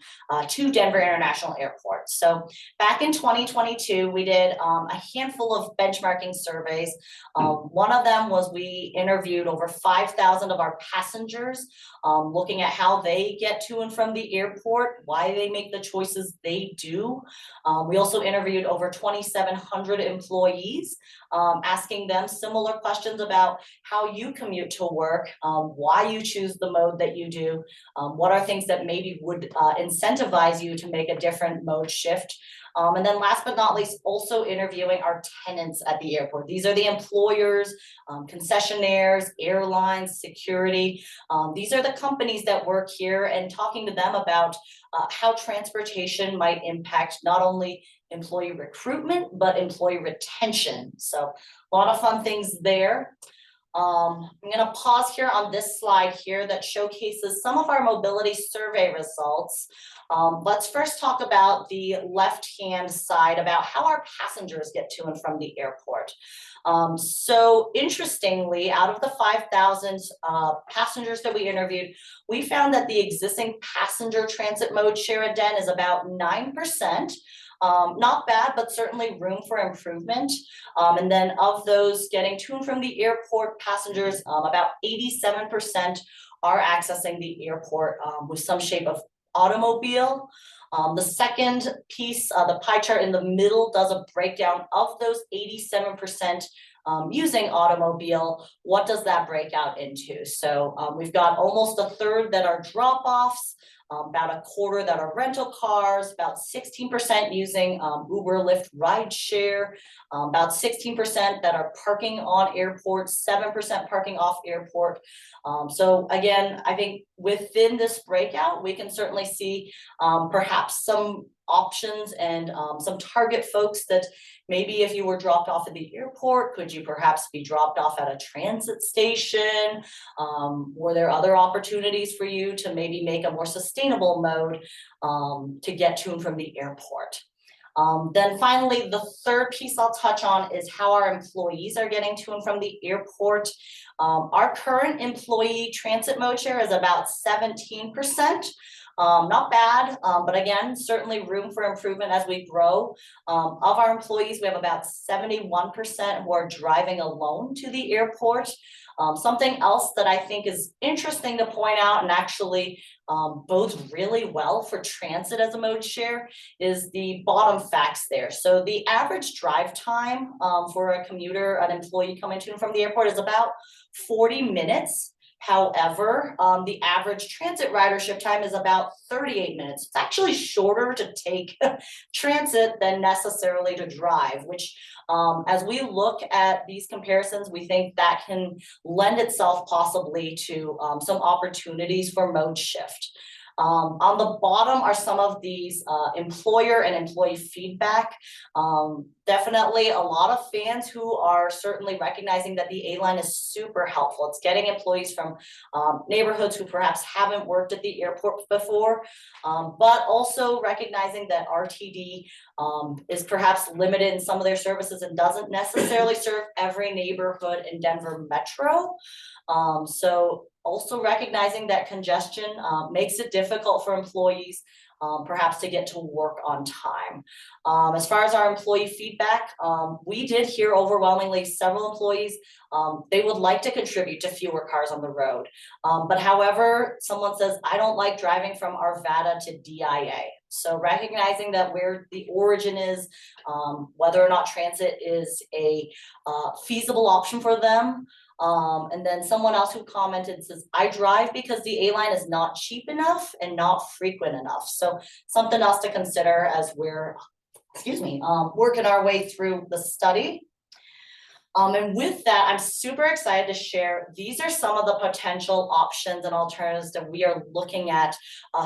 to Denver International Airport. So back in 2022, we did a handful of benchmarking surveys. One of them was we interviewed over 5,000 of our passengers, looking at how they get to and from the airport, why they make the choices they do. We also interviewed over 2,700 employees, asking them similar questions about how you commute to work, why you choose the mode that you do, what are things that maybe would incentivize you to make a different mode shift. And then last but not least, also interviewing our tenants at the airport. These are the employers, concessionaires, airlines, security. These are the companies that work here, and talking to them about how transportation might impact not only employee recruitment, but employee retention. So a lot of fun things there. I'm gonna pause here on this slide here that showcases some of our mobility survey results. Let's first talk about the left-hand side about how our passengers get to and from the airport. So interestingly, out of the 5,000 passengers that we interviewed, we found that the existing passenger transit mode share at DEN is about 9%. Not bad, but certainly room for improvement. And then of those getting to and from the airport passengers, about 87% are accessing the airport with some shape of automobile. The second piece, the pie chart in the middle does a breakdown of those 87% using automobile. What does that break out into? So we've got almost a third that are drop-offs, about a quarter that are rental cars, about 16% using Uber, Lyft, rideshare, about 16% that are parking on airports, 7% parking off airport. So again, I think within this breakout, we can certainly see perhaps some options and some target folks that maybe if you were dropped off at the airport, could you perhaps be dropped off at a transit station? Were there other opportunities for you to maybe make a more sustainable mode to get to and from the airport? Then finally, the third piece I'll touch on is how our employees are getting to and from the airport. Our current employee transit mode share is about 17%. Not bad, but again, certainly room for improvement as we grow. Of our employees, we have about 71% who are driving alone to the airport. Something else that I think is interesting to point out and actually bodes really well for transit as a mode share is the bottom facts there. So the average drive time for a commuter, an employee coming to and from the airport is about 40 minutes. However, the average transit ridership time is about 38 minutes. It's actually shorter to take transit than necessarily to drive, which as we look at these comparisons, we think that can lend itself possibly to some opportunities for mode shift. On the bottom are some of these employer and employee feedback. Definitely a lot of fans who are certainly recognizing that the A-line is super helpful. It's getting employees from neighborhoods who perhaps haven't worked at the airport before, but also recognizing that RTD is perhaps limited in some of their services and doesn't necessarily serve every neighborhood in Denver Metro. So also recognizing that congestion makes it difficult for employees perhaps to get to work on time. As far as our employee feedback, we did hear overwhelmingly several employees, they would like to contribute to fewer cars on the road. But however, someone says, I don't like driving from Arvada to DIA. So recognizing that where the origin is, whether or not transit is a feasible option for them. And then someone else who commented says, I drive because the A-line is not cheap enough and not frequent enough. So something else to consider as we're, working our way through the study. And with that, I'm super excited to share, these are some of the potential options and alternatives that we are looking at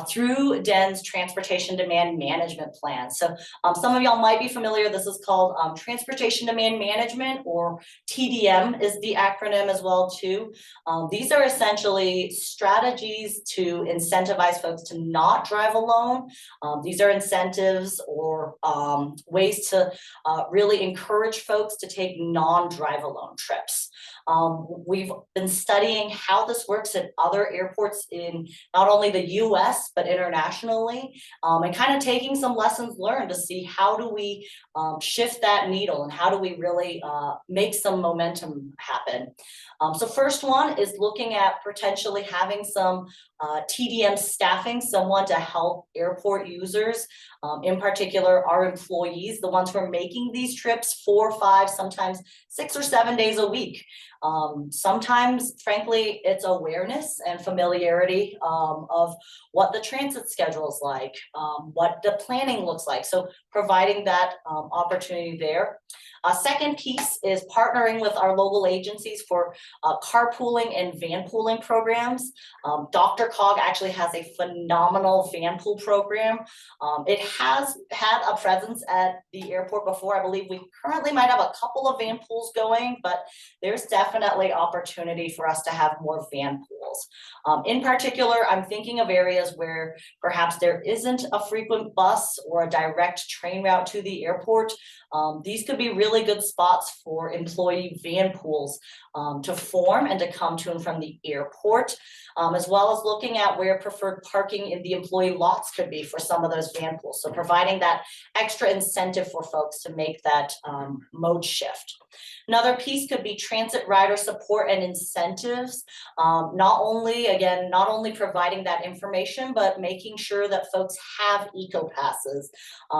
through DEN's Transportation Demand Management Plan. So some of y'all might be familiar, this is called Transportation Demand Management, or TDM is the acronym as well too. These are essentially strategies to incentivize folks to not drive alone. These are incentives or ways to really encourage folks to take non-drive alone trips. We've been studying how this works at other airports in not only the US, but internationally, and kind of taking some lessons learned to see how do we shift that needle and how do we really make some momentum happen. So first one is looking at potentially having some TDM staffing, someone to help airport users, in particular our employees, the ones who are making these trips 4, 5, sometimes 6 or 7 days a week. Sometimes, frankly, it's awareness and familiarity of what the transit schedule is like, what the planning looks like. So providing that opportunity there. A second piece is partnering with our local agencies for carpooling and van pooling programs. DRCOG actually has a phenomenal van pool program. It has had a presence at the airport before. I believe we currently might have a couple of van pools going, but there's definitely opportunity for us to have more van pools. In particular, I'm thinking of areas where perhaps there isn't a frequent bus or a direct train route to the airport. These could be really good spots for employee van pools to form and to come to and from the airport, as well as looking at where preferred parking in the employee lots could be for some of those van pools. So providing that extra incentive for folks to make that mode shift. Another piece could be transit rider support and incentives. Not only providing that information, but making sure that folks have eco passes.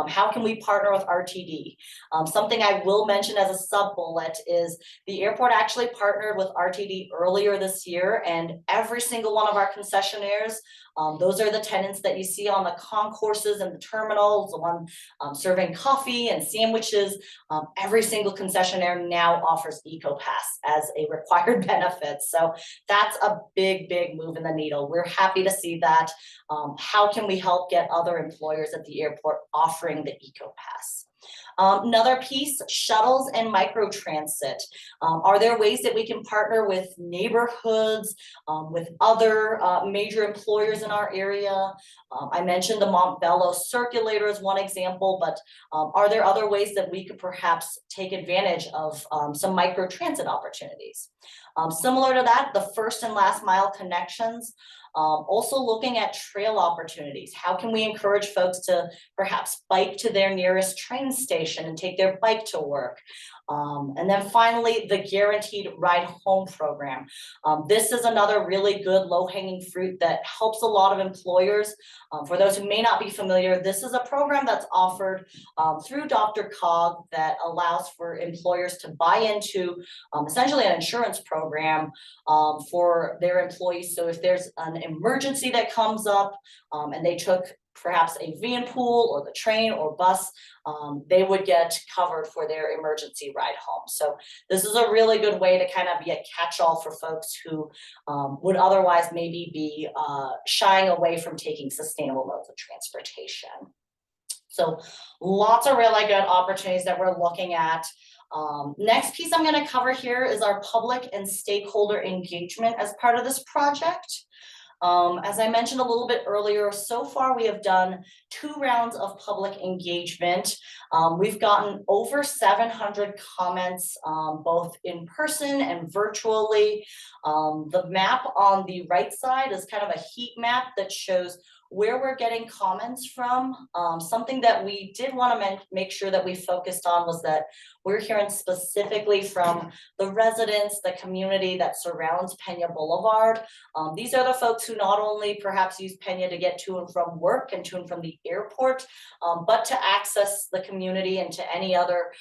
How can we partner with RTD? Something I will mention as a sub bullet is the airport actually partnered with RTD earlier this year, and every single one of our concessionaires, those are the tenants that you see on the concourses and the terminals, the one serving coffee and sandwiches. Every single concessionaire now offers EcoPass as a required benefit. So that's a big, big move in the needle. We're happy to see that. How can we help get other employers at the airport offering the EcoPass? Another piece, shuttles and microtransit. Are there ways that we can partner with neighborhoods, with other major employers in our area? I mentioned the Montbello Circulator as one example, but are there other ways that we could perhaps take advantage of some microtransit opportunities? Similar to that, the first and last mile connections. Also looking at trail opportunities. How can we encourage folks to perhaps bike to their nearest train station and take their bike to work? And then finally, the guaranteed ride home program. This is another really good low-hanging fruit that helps a lot of employers. For those who may not be familiar, this is a program that's offered through DRCOG that allows for employers to buy into essentially an insurance program for their employees. So if there's an emergency that comes up and they took perhaps a van pool or the train or bus, they would get covered for their emergency ride home. So this is a really good way to kind of be a catch-all for folks who would otherwise maybe be shying away from taking sustainable modes of transportation. So lots of really good opportunities that we're looking at. Next piece I'm going to cover here is our public and stakeholder engagement as part of this project. As I mentioned a little bit earlier, so far we have done 2 rounds of public engagement. We've gotten over 700 comments, both in person and virtually. The map on the right side is kind of a heat map that shows where we're getting comments from. Something that we did want to make sure that we focused on was that we're hearing specifically from the residents, the community that surrounds Pena Boulevard. These are the folks who not only perhaps use Pena to get to and from work and to and from the airport, but to access the community and to any other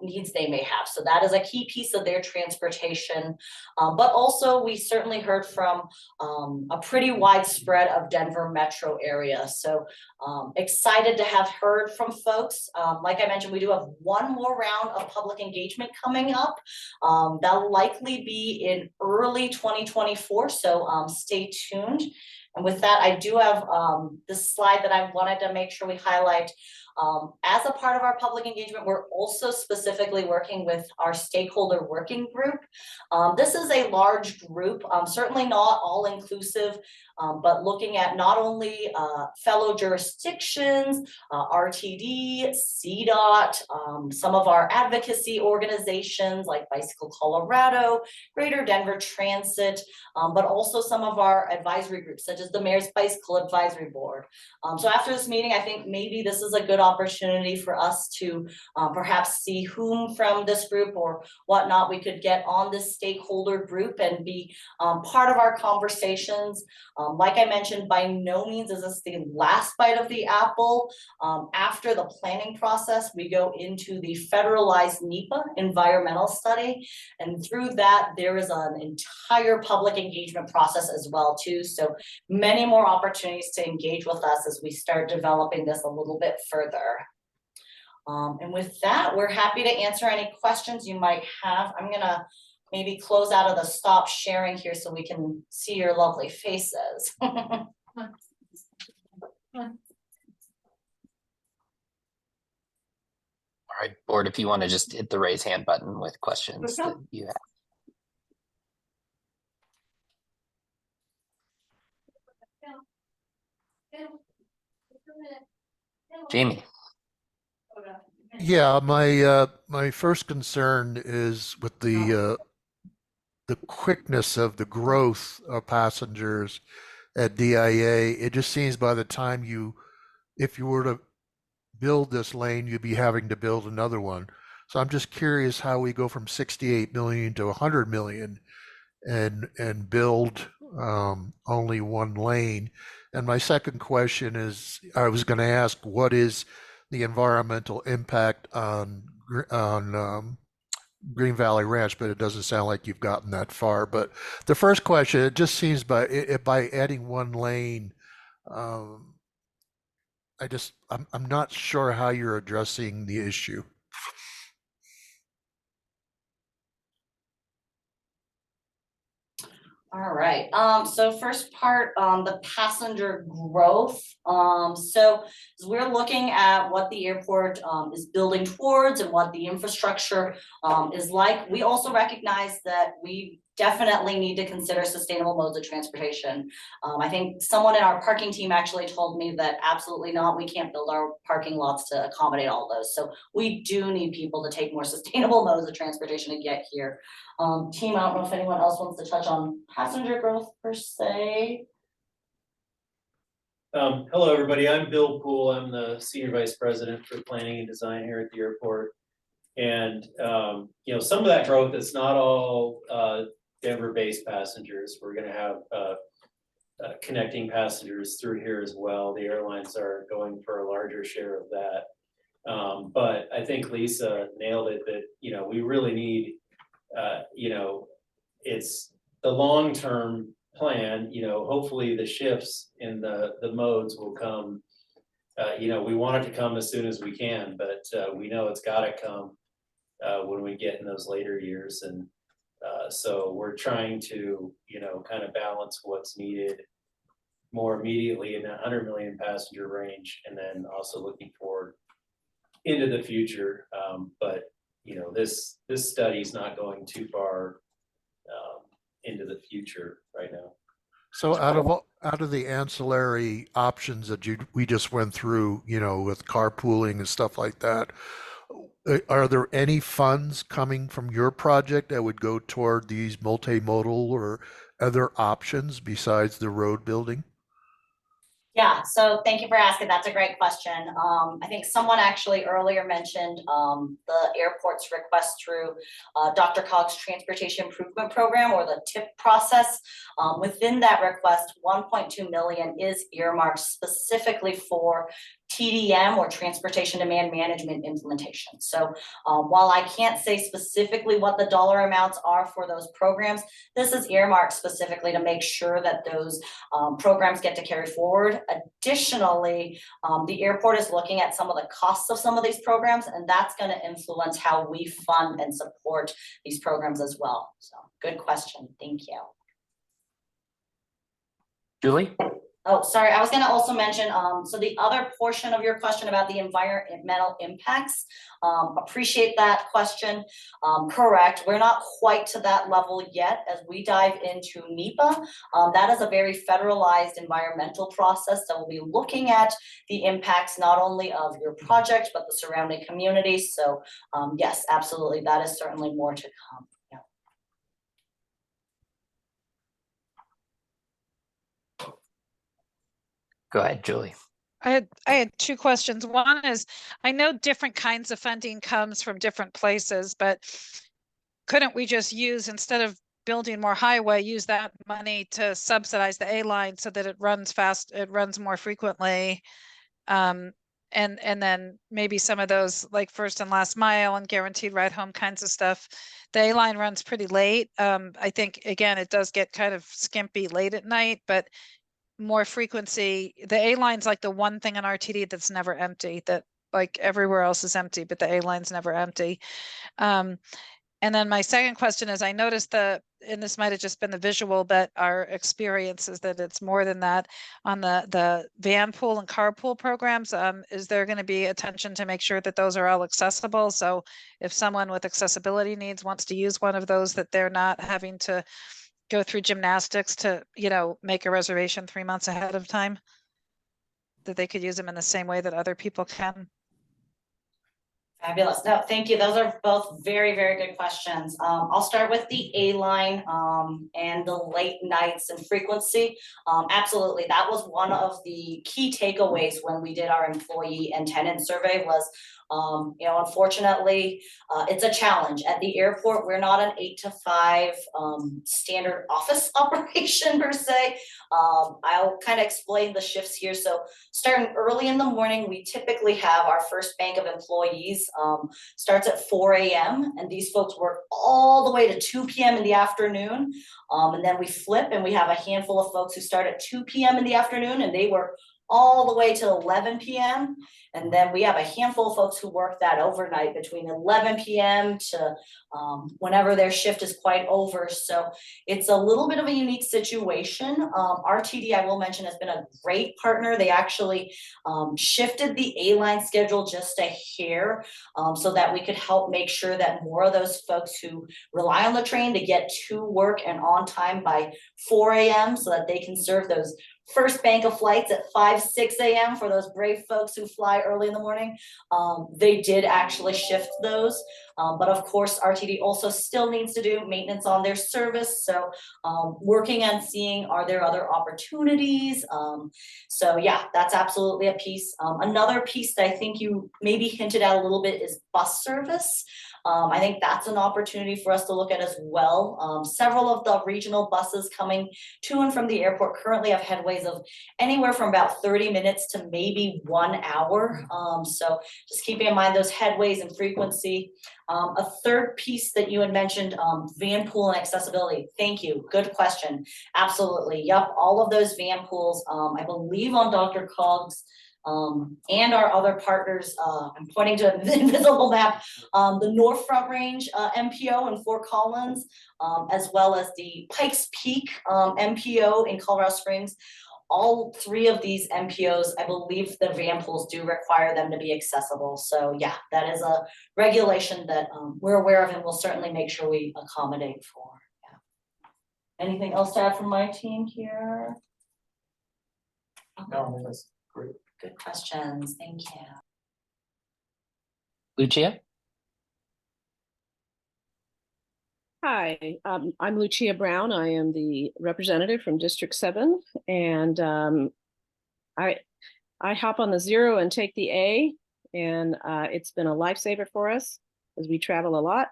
needs they may have. So that is a key piece of their transportation. But also we certainly heard from a pretty wide spread of Denver metro area. So excited to have heard from folks. Like I mentioned, we do have one more round of public engagement coming up. That'll likely be in early 2024. So stay tuned. And with that, I do have this slide that I wanted to make sure we highlight. As a part of our public engagement, we're also specifically working with our stakeholder working group. This is a large group, certainly not all inclusive, but looking at not only fellow jurisdictions, RTD, CDOT, some of our advocacy organizations like Bicycle Colorado, Greater Denver Transit, but also some of our advisory groups such as the Mayor's Bicycle Advisory Board. So after this meeting, I think maybe this is a good opportunity for us to perhaps see whom from this group or whatnot we could get on this stakeholder group and be part of our conversations. Like I mentioned, by no means is this the last bite of the apple. After the planning process, we go into the federalized NEPA environmental study. And through that, there is an entire public engagement process as well too. So many more opportunities to engage with us as we start developing this a little bit further. And with that, we're happy to answer any questions you might have. I'm gonna maybe close out of the stop sharing here so we can see your lovely faces.
All right, board, if you want to just hit the raise hand button with questions
Okay.
that you have. Jamie.
Yeah, my first concern is with the quickness of the growth of passengers at DIA. It just seems by the time if you were to build this lane, you'd be having to build another one. So I'm just curious how we go from 68 million to 100 million and build only one lane. And my second question is, I was going to ask, what is the environmental impact on Green Valley Ranch? But it doesn't sound like you've gotten that far. But the first question, it just seems by adding one lane, I'm not sure how you're addressing the issue.
All right, so first part, the passenger growth. So as we're looking at what the airport is building towards and what the infrastructure is like, we also recognize that we definitely need to consider sustainable modes of transportation. I think someone in our parking team actually told me that absolutely not, we can't build our parking lots to accommodate all those. So we do need people to take more sustainable modes of transportation to get here. Team, I don't know if anyone else wants to touch on passenger growth per se.
Hello, everybody. I'm Bill Poole. I'm the Senior Vice President for Planning and Design here at the airport. And, you know, some of that growth is not all Denver-based passengers. We're going to have connecting passengers through here as well. The airlines are going for a larger share of that. But I think Lisa nailed it that, you know, we really need, you know, it's the long-term plan. You know, hopefully the shifts in the modes will come. You know, we want it to come as soon as we can, but we know it's got to come when we get in those later years. And so we're trying to, you know, kind of balance what's needed more immediately in that 100 million passenger range, and then also looking forward into the future. But you know, this study is not going too far into the future right now.
So out of the ancillary options that we just went through, you know, with carpooling and stuff like that, are there any funds coming from your project that would go toward these multimodal or other options besides the road building?
Yeah, so thank you for asking. That's a great question. I think someone actually earlier mentioned the airport's request through Dr. Cog's Transportation Improvement Program, or the TIP process. Within that request, 1.2 million is earmarked specifically for TDM, or Transportation Demand Management implementation. So while I can't say specifically what the dollar amounts are for those programs, this is earmarked specifically to make sure that those programs get to carry forward. Additionally, the airport is looking at some of the costs of some of these programs, and that's going to influence how we fund and support these programs as well. So good question. Thank you.
Julie?
Oh, sorry, I was going to also mention, so the other portion of your question about the environmental impacts, appreciate that question. Correct, we're not quite to that level yet. As we dive into NEPA, that is a very federalized environmental process that will be looking at the impacts not only of your project, but the surrounding communities. So yes, absolutely, that is certainly more to come. Yeah.
Go ahead, Julie.
I had two questions. One is, I know different kinds of funding comes from different places, but couldn't we just use, instead of building more highway, use that money to subsidize the A line so that it runs fast, it runs more frequently? And then maybe some of those like first and last mile and guaranteed ride home kinds of stuff. The A line runs pretty late. I think, again, it does get kind of skimpy late at night, but more frequency. The A line's like the one thing on RTD that's never empty, that like everywhere else is empty, but the A line's never empty. And then my second question is, I noticed and this might have just been the visual, but our experience is that it's more than that on the van pool and carpool programs. Is there going to be attention to make sure that those are all accessible? So if someone with accessibility needs wants to use one of those, that they're not having to go through gymnastics to, make a reservation 3 months ahead of time, that they could use them in the same way that other people can?
Fabulous. No, thank you. Those are both very, very good questions. I'll start with the A line and the late nights and frequency. Absolutely. That was one of the key takeaways when we did our employee and tenant survey was, unfortunately, it's a challenge. At the airport, we're not an 8 to 5 standard office operation per se. I'll kind of explain the shifts here. So starting early in the morning, we typically have our first bank of employees starts at 4 a.m. and these folks work all the way to 2 p.m. in the afternoon. And then we flip and we have a handful of folks who start at 2 p.m. in the afternoon and they work all the way to 11 p.m. And then we have a handful of folks who work that overnight between 11 p.m. to whenever their shift is quite over. So it's a little bit of a unique situation. RTD, I will mention, has been a great partner. They actually shifted the A-line schedule just a hair so that we could help make sure that more of those folks who rely on the train to get to work and on time by 4 a.m. so that they can serve those first bank of flights at 5, 6 a.m. for those brave folks who fly early in the morning. They did actually shift those. But of course, RTD also still needs to do maintenance on their service. So working on seeing, are there other opportunities? So yeah, that's absolutely a piece. Another piece that I think you maybe hinted at a little bit is bus service. I think that's an opportunity for us to look at as well. Several of the regional buses coming to and from the airport currently have headways of anywhere from about 30 minutes to maybe 1 hour. So just keeping in mind those headways and frequency. A third piece that you had mentioned, van pool and accessibility. Thank you. Good question. Absolutely. Yup. All of those van pools, I believe on Dr. Cogg's and our other partners, I'm pointing to the invisible map, the North Front Range MPO in Fort Collins, as well as the Pikes Peak MPO in Colorado Springs. All three of these MPOs, I believe the van pools do require them to be accessible. So yeah, that is a regulation that we're aware of and we'll certainly make sure we accommodate for. Yeah. Anything else to add from my team here?
No, that's great.
Good questions. Thank you.
Lucia?
Hi, I'm Lucia Brown. I am the representative from District 7, and I hop on the 0 and take the A, and it's been a lifesaver for us as we travel a lot.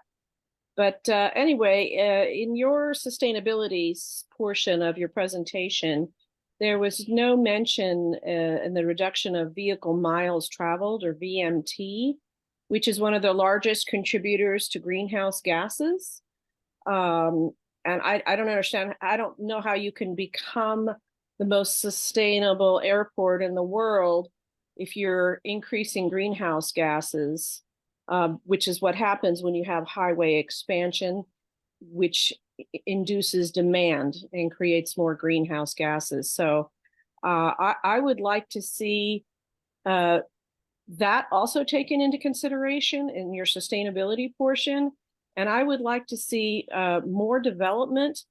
But anyway, in your sustainability portion of your presentation, there was no mention in the reduction of vehicle miles traveled, or VMT, which is one of the largest contributors to greenhouse gases. And I don't understand, I don't know how you can become the most sustainable airport in the world if you're increasing greenhouse gases, which is what happens when you have highway expansion, which induces demand and creates more greenhouse gases. So I would like to see that also taken into consideration in your sustainability portion. And I would like to see more development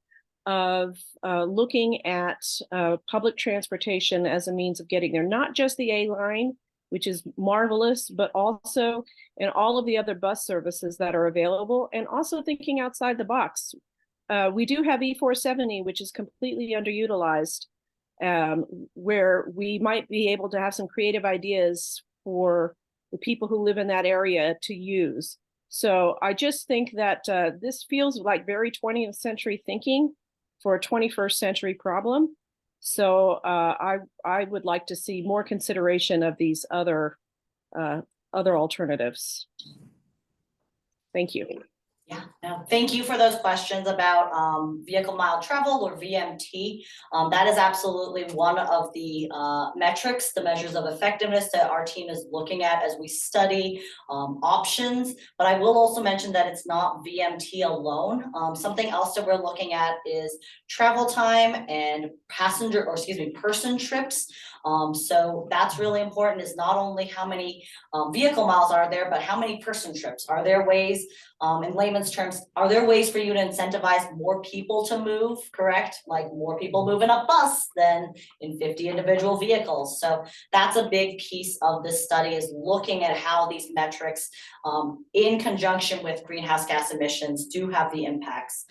of looking at public transportation as a means of getting there, not just the A line, which is marvelous, but also in all of the other bus services that are available, and also thinking outside the box. We do have E470, which is completely underutilized, where we might be able to have some creative ideas for the people who live in that area to use. So I just think that this feels like very 20th century thinking for a 21st century problem. So I would like to see more consideration of these other alternatives. Thank you.
Yeah, no, thank you for those questions about vehicle mile traveled or VMT. That is absolutely one of the metrics, the measures of effectiveness that our team is looking at as we study options. But I will also mention that it's not VMT alone. Something else that we're looking at is travel time and person trips. So that's really important, is not only how many vehicle miles are there, but how many person trips. Are there ways, in layman's terms, are there ways for you to incentivize more people to move, correct? Like more people move in a bus than in 50 individual vehicles. So that's a big piece of this study, is looking at how these metrics in conjunction with greenhouse gas emissions do have the impacts.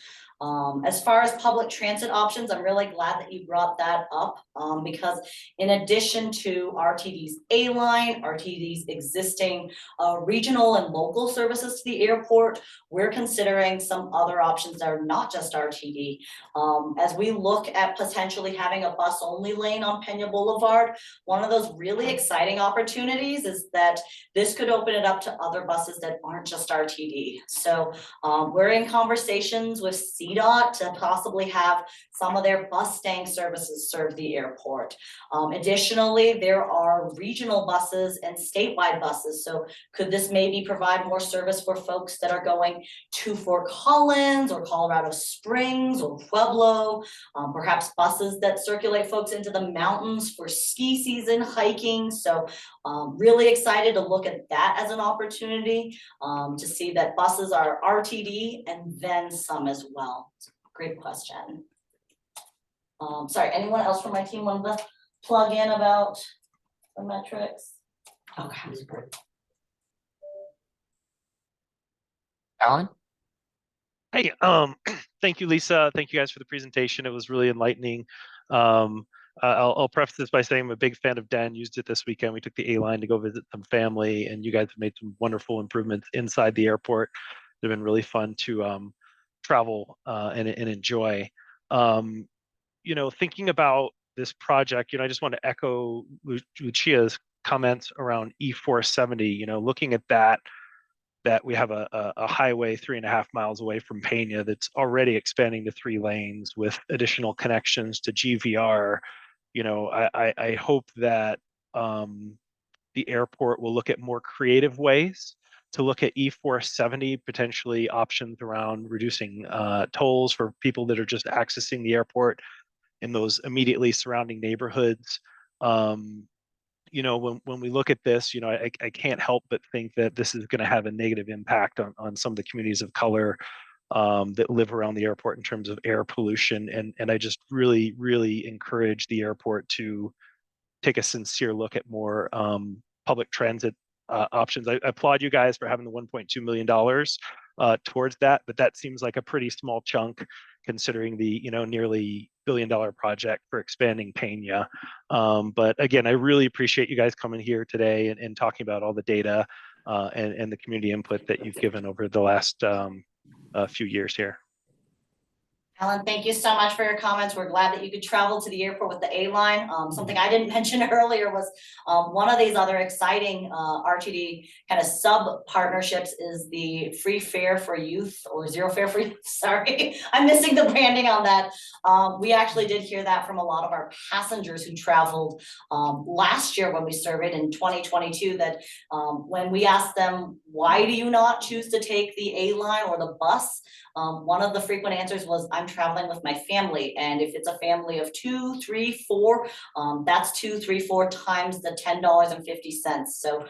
As far as public transit options, I'm really glad that you brought that up, because in addition to RTD's A-line, RTD's existing regional and local services to the airport, we're considering some other options that are not just RTD. As we look at potentially having a bus-only lane on Pena Boulevard, one of those really exciting opportunities is that this could open it up to other buses that aren't just RTD. So we're in conversations with CDOT to possibly have some of their bus staying services serve the airport. Additionally, there are regional buses and statewide buses. So could this maybe provide more service for folks that are going to Fort Collins or Colorado Springs or Pueblo, perhaps buses that circulate folks into the mountains for ski season, hiking. So really excited to look at that as an opportunity, to see that buses are RTD and then some as well. Great question. Sorry, anyone else from my team want to plug in about the metrics? Okay.
Alan?
Hey, thank you, Lisa. Thank you guys for the presentation. It was really enlightening. I'll preface this by saying I'm a big fan of Dan. Used it this weekend. We took the A-line to go visit some family, and you guys have made some wonderful improvements inside the airport. They've been really fun to travel and enjoy. You know, thinking about this project, you know, I just want to echo Lucia's comments around E470. You know, looking at that we have a highway 3.5 miles away from Pena that's already expanding to 3 lanes with additional connections to GVR. You know, I hope that the airport will look at more creative ways to look at E470, potentially options around reducing tolls for people that are just accessing the airport in those immediately surrounding neighborhoods. You know, when we look at this, you know, I can't help but think that this is going to have a negative impact on some of the communities of color that live around the airport in terms of air pollution. And I just really, really encourage the airport to take a sincere look at more public transit options. I applaud you guys for having the $1.2 million towards that, but that seems like a pretty small chunk considering the, you know, nearly $1 billion project for expanding Pena. But again, I really appreciate you guys coming here today and talking about all the data and the community input that you've given over the last few years here.
Alan, thank you so much for your comments. We're glad that you could travel to the airport with the A-line. Something I didn't mention earlier was one of these other exciting RTD kind of sub partnerships is the free fare for youth, or zero fare for youth. Sorry, I'm missing the branding on that. We actually did hear that from a lot of our passengers who traveled last year when we surveyed in 2022, that when we asked them, why do you not choose to take the A-line or the bus? One of the frequent answers was, I'm traveling with my family. And if it's a family of 2, 3, 4, that's 2, 3, 4 times the $10.50. So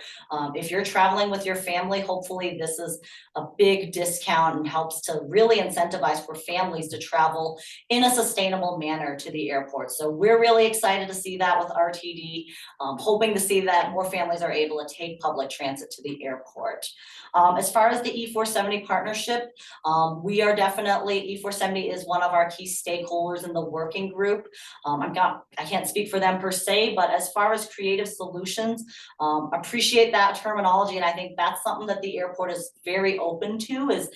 if you're traveling with your family, hopefully this is a big discount and helps to really incentivize for families to travel in a sustainable manner to the airport. So we're really excited to see that with RTD, hoping to see that more families are able to take public transit to the airport. As far as the E470 partnership, we are definitely, E470 is one of our key stakeholders in the working group. I can't speak for them per se, but as far as creative solutions, appreciate that terminology. And I think that's something that the airport is very open to, is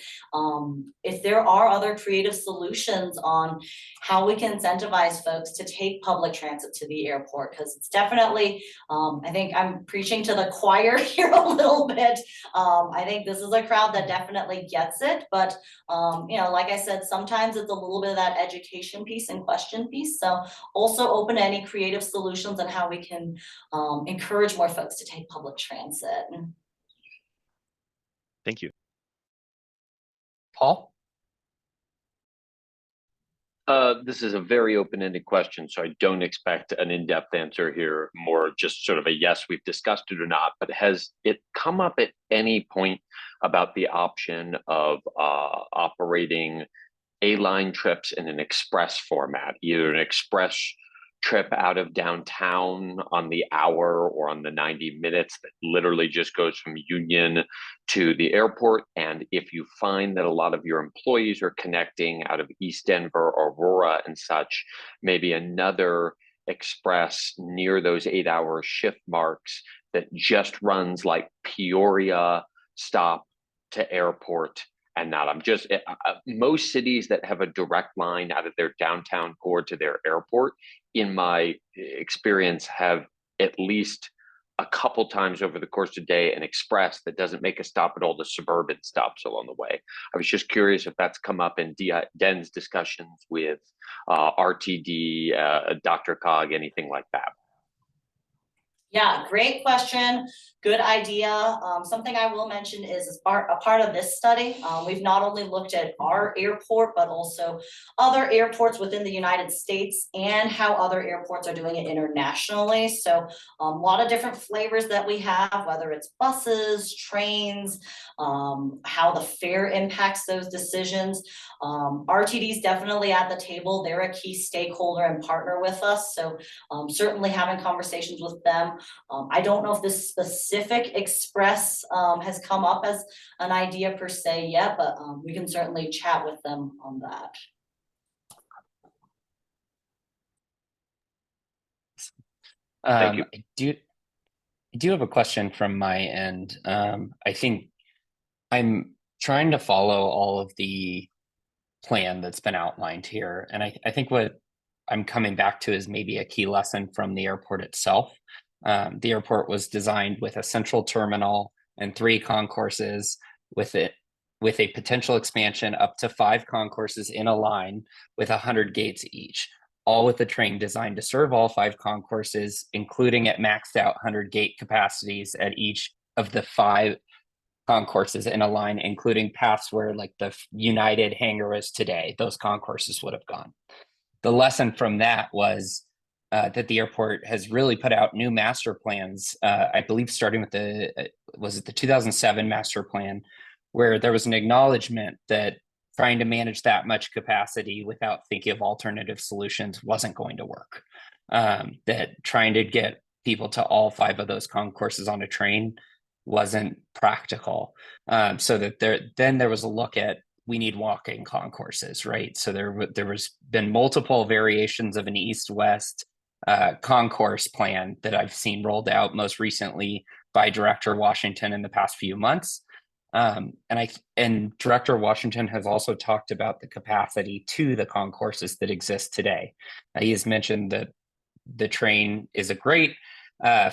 if there are other creative solutions on how we can incentivize folks to take public transit to the airport, because it's definitely, I think I'm preaching to the choir here a little bit. I think this is a crowd that definitely gets it, but you know, like I said, sometimes it's a little bit of that education piece and question piece. So also open to any creative solutions on how we can encourage more folks to take public transit.
Thank you.
Paul?
This is a very open-ended question, so I don't expect an in-depth answer here, more just sort of a yes, we've discussed it or not, but has it come up at any point about the option of operating A-line trips in an express format, either an express trip out of downtown on the hour or on the 90 minutes that literally just goes from Union to the airport? And if you find that a lot of your employees are connecting out of East Denver, Aurora and such, maybe another express near those 8-hour shift marks that just runs like Peoria stop to airport. And not, I'm just, most cities that have a direct line out of their downtown core to their airport, in my experience, have at least a couple times over the course of the day an express that doesn't make a stop at all the suburban stops along the way. I was just curious if that's come up in Den's discussions with RTD, Dr. Cog, anything like that.
Yeah, great question. Good idea. Something I will mention is as a part of this study, we've not only looked at our airport, but also other airports within the United States and how other airports are doing it internationally. So a lot of different flavors that we have, whether it's buses, trains, how the fare impacts those decisions. RTD is definitely at the table. They're a key stakeholder and partner with us. So certainly having conversations with them. I don't know if this specific express has come up as an idea per se yet, but we can certainly chat with them on that.
Thank you.
I do have a question from my end. I think I'm trying to follow all of the plan that's been outlined here. And I think what I'm coming back to is maybe a key lesson from the airport itself. The airport was designed with a central terminal and 3 concourses with a potential expansion up to 5 concourses in a line with 100 gates each, all with a train designed to serve all 5 concourses, including at maxed out 100 gate capacities at each of the 5 concourses in a line, including paths where like the United hangar is today, those concourses would have gone. The lesson from that was that the airport has really put out new master plans, I believe starting with the 2007 master plan, where there was an acknowledgement that trying to manage that much capacity without thinking of alternative solutions wasn't going to work. That trying to get people to all 5 of those concourses on a train wasn't practical. So that there was a look at, we need walking concourses, right? So there was been multiple variations of an east-west concourse plan that I've seen rolled out most recently by Director Washington in the past few months. And Director Washington has also talked about the capacity to the concourses that exist today. He has mentioned that the train is a great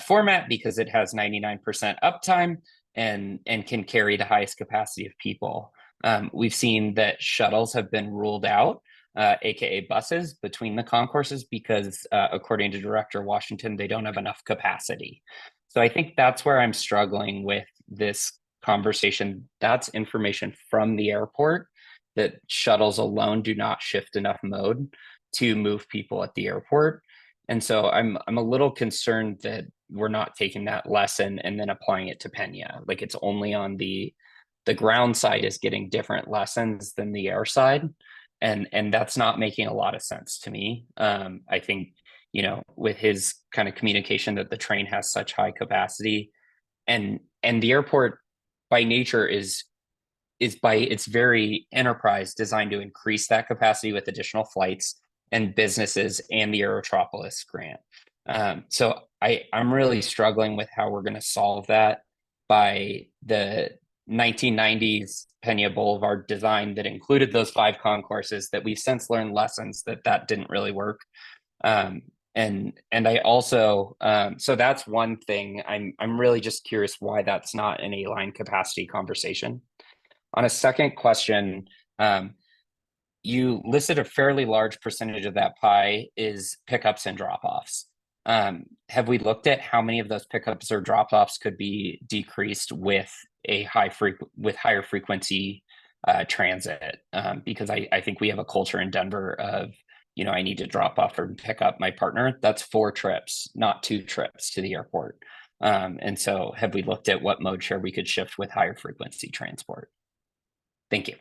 format because it has 99% uptime and can carry the highest capacity of people. We've seen that shuttles have been ruled out, aka buses, between the concourses because according to Director Washington, they don't have enough capacity. So I think that's where I'm struggling with this conversation. That's information from the airport, that shuttles alone do not shift enough mode to move people at the airport. And so I'm a little concerned that we're not taking that lesson and then applying it to Pena. Like it's only on the ground side is getting different lessons than the air side. And that's not making a lot of sense to me. I think, you know, with his kind of communication that the train has such high capacity and the airport by nature is by its very enterprise designed to increase that capacity with additional flights and businesses and the Aerotropolis grant. So I'm really struggling with how we're going to solve that by 1990s Pena Boulevard design that included those 5 concourses that we've since learned lessons that didn't really work. And I also so that's one thing. I'm really just curious why that's not an A-line capacity conversation. On a second question, you listed a fairly large percentage of that pie is pickups and drop-offs. Have we looked at how many of those pickups or drop-offs could be decreased with a higher frequency transit? Because I think we have a culture in Denver of, you know, I need to drop off or pick up my partner. That's 4 trips, not 2 trips to the airport. And so have we looked at what mode share we could shift with higher frequency transport? Thank you.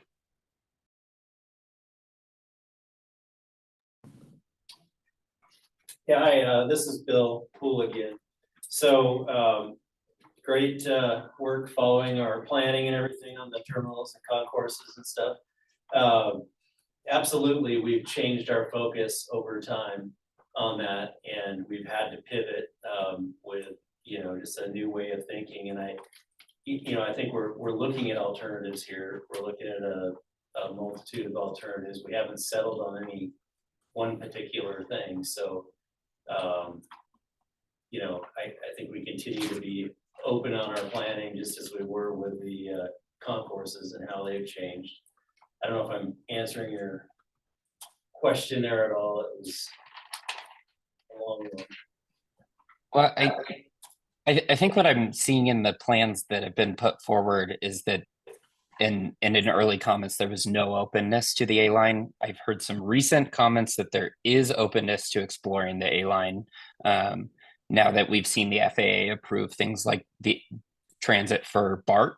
Yeah, hi, this is Bill Poole again. So great work following our planning and everything on the terminals and concourses and stuff. Absolutely, we've changed our focus over time on that, and we've had to pivot with, you know, just a new way of thinking. And I think we're looking at alternatives here. We're looking at a multitude of alternatives. We haven't settled on any one particular thing. So I think we continue to be open on our planning, just as we were with the concourses and how they've changed. I don't know if I'm answering your question there at all. It was a long one.
Well, I think what I'm seeing in the plans that have been put forward is that in early comments, there was no openness to the A-line. I've heard some recent comments that there is openness to exploring the A-line. Now that we've seen the FAA approve things like the transit for BART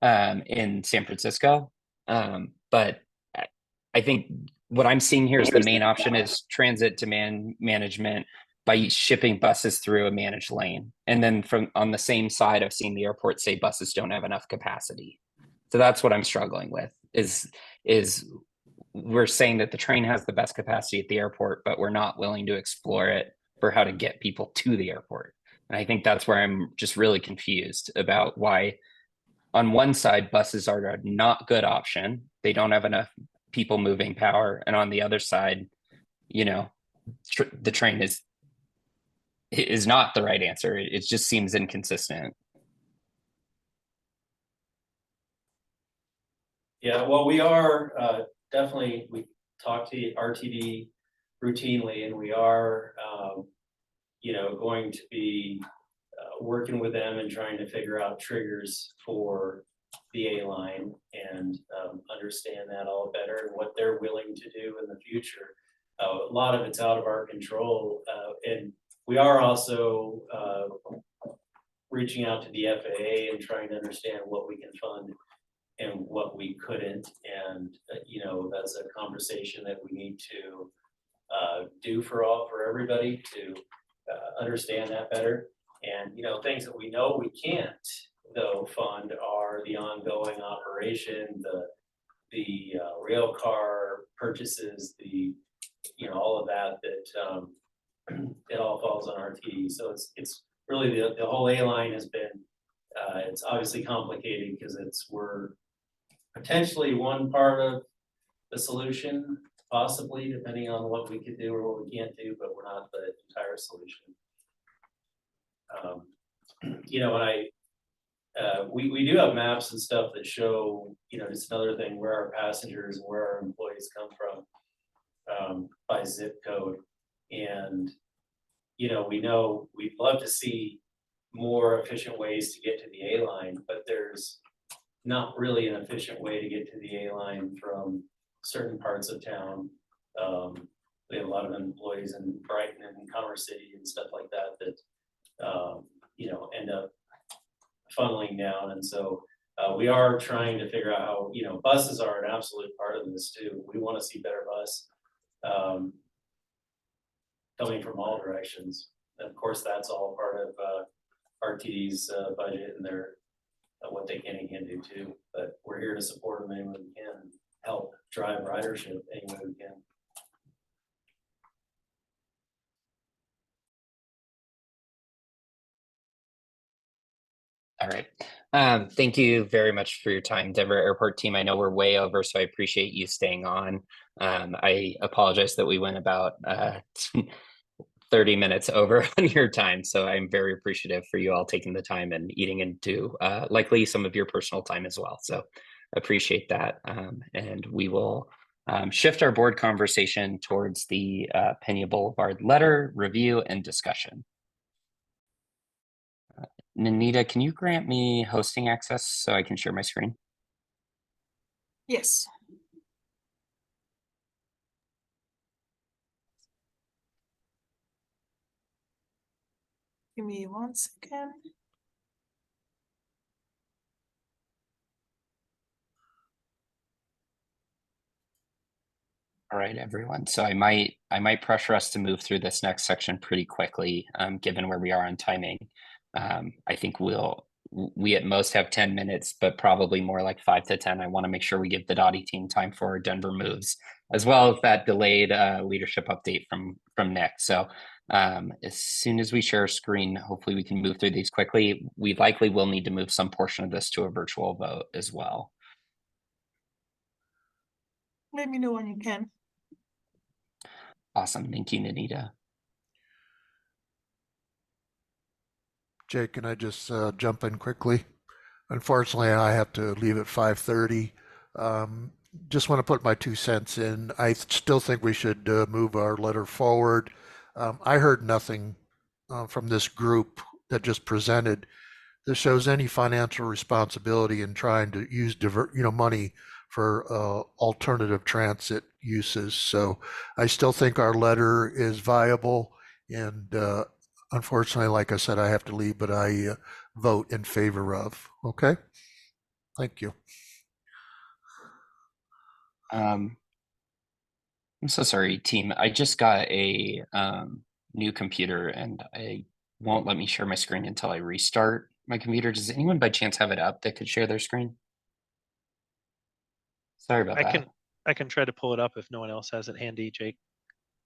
in San Francisco. But I think what I'm seeing here is the main option is transit demand management by shipping buses through a managed lane. And then on the same side, I've seen the airport say buses don't have enough capacity. So that's what I'm struggling with is we're saying that the train has the best capacity at the airport, but we're not willing to explore it for how to get people to the airport. And I think that's where I'm just really confused about why on one side, buses are a not good option. They don't have enough people moving power. And on the other side, you know, the train is not the right answer. It just seems inconsistent.
Yeah, well, we are definitely, we talk to RTD routinely, and we are, going to be working with them and trying to figure out triggers for the A-line and understand that all better and what they're willing to do in the future. A lot of it's out of our control, and we are also reaching out to the FAA and trying to understand what we can fund and what we couldn't. And, that's a conversation that we need to do for everybody to understand that better. And, things that we know we can't, though, fund are the ongoing operation, the rail car purchases, all of that it all falls on RTD. So it's really the whole A-line has been, it's obviously complicated because we're potentially one part of the solution, possibly, depending on what we could do or what we can't do, but we're not the entire solution. We do have maps and stuff that show, just another thing, where our passengers and where our employees come from by zip code. And, we know we'd love to see more efficient ways to get to the A-line, but there's not really an efficient way to get to the A-line from certain parts of town. We have a lot of employees in Brighton and Commerce City and stuff like that end up funneling down. And so we are trying to figure out how, buses are an absolute part of this too. We want to see better bus coming from all directions. And of course, that's all part of RTD's budget and their what they can and can't do too. But we're here to support them any way we can, help drive ridership any way we can.
All right. Thank you very much for your time, Denver Airport team. I know we're way over, so I appreciate you staying on. I apologize that we went about 30 minutes over on your time. So I'm very appreciative for you all taking the time and eating into likely some of your personal time as well. So appreciate that. And we will shift our board conversation towards the Pena Boulevard letter review and discussion. Nanita, can you grant me hosting access so I can share my screen?
Yes. Give me 1 second.
All right, everyone. So I might pressure us to move through this next section pretty quickly, given where we are on timing. I think we at most have 10 minutes, but probably more like 5 to 10. I want to make sure we give the DOTI team time for Denver moves, as well as that delayed leadership update from Nick. So as soon as we share a screen, hopefully we can move through these quickly. We likely will need to move some portion of this to a virtual vote as well.
Let me know when you can.
Awesome. Thank you, Nanita.
Jake, can I just jump in quickly? Unfortunately, I have to leave at 5:30. Just want to put my 2 cents in. I still think we should move our letter forward. I heard nothing from this group that just presented that shows any financial responsibility in trying to use money for alternative transit uses. So I still think our letter is viable, and unfortunately, like I said, I have to leave, but I vote in favor of. Okay, thank you.
I'm so sorry, team. I just got a new computer and I won't let me share my screen until I restart my computer. Does anyone by chance have it up that could share their screen? Sorry about that.
I can try to pull it up if no one else has it handy, Jake.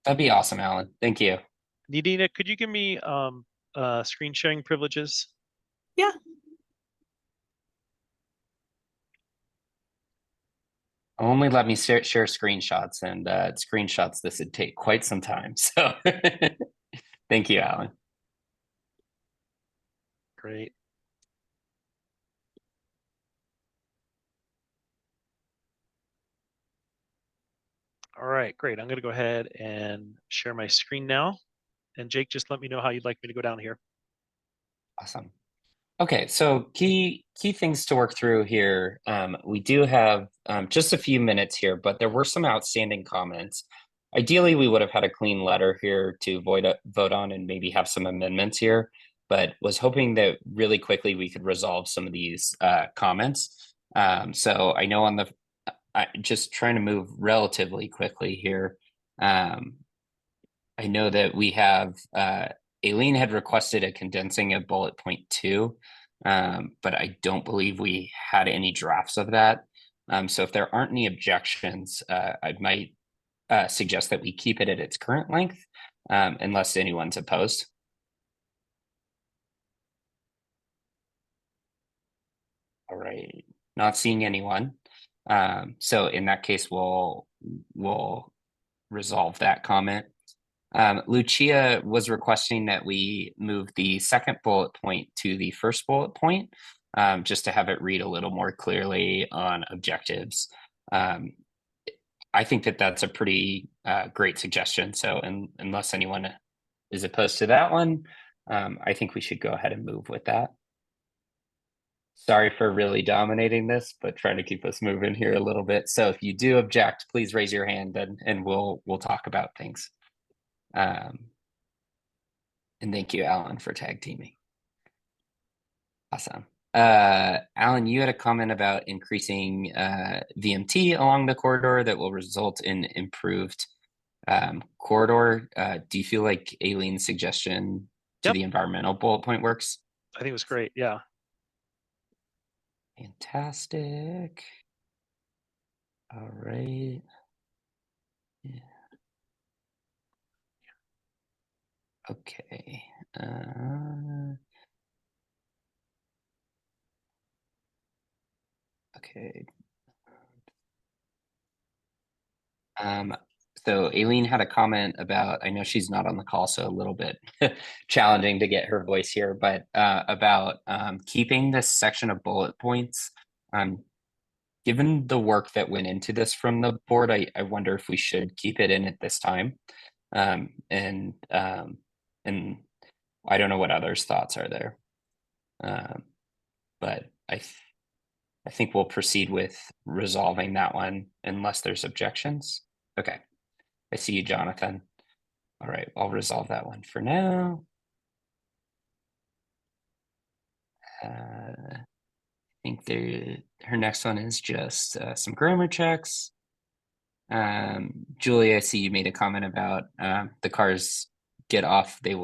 That'd be awesome, Alan. Thank you.
Nidina, could you give me screen sharing privileges?
Yeah.
Only let me share screenshots, and screenshots this would take quite some time. So thank you, Alan.
Great. All right, great. I'm going to go ahead and share my screen now. And Jake, just let me know how you'd like me to go down here.
Awesome. Okay, so key things to work through here. We do have just a few minutes here, but there were some outstanding comments. Ideally, we would have had a clean letter here to vote on and maybe have some amendments here, but was hoping that really quickly we could resolve some of these comments. So I know just trying to move relatively quickly here. I know that we have Aileen had requested a condensing of bullet point 2, but I don't believe we had any drafts of that. So if there aren't any objections, I might suggest that we keep it at its current length, unless anyone's opposed. All right, not seeing anyone. So in that case, we'll resolve that comment. Lucia was requesting that we move the second bullet point to the first bullet point, just to have it read a little more clearly on objectives. I think that that's a pretty great suggestion. So unless anyone is opposed to that one, I think we should go ahead and move with that. Sorry for really dominating this, but trying to keep us moving here a little bit. So if you do object, please raise your hand and we'll talk about things. And thank you, Alan, for tag teaming. Awesome. Alan, you had a comment about increasing VMT along the corridor that will result in improved corridor. Do you feel like Aileen's suggestion to the environmental bullet point works?
I think it was great. Yeah.
Fantastic. All right. Yeah. Okay. Okay. So Aileen had a comment about, I know she's not on the call, so a little bit challenging to get her voice here, but about keeping this section of bullet points. Given the work that went into this from the board, I wonder if we should keep it in at this time. And I don't know what others' thoughts are there. But I think we'll proceed with resolving that one unless there's objections. Okay, I see you, Jonathan. All right, I'll resolve that one for now. I think her next one is just some grammar checks. Julie, I see you made a comment about the cars get off. They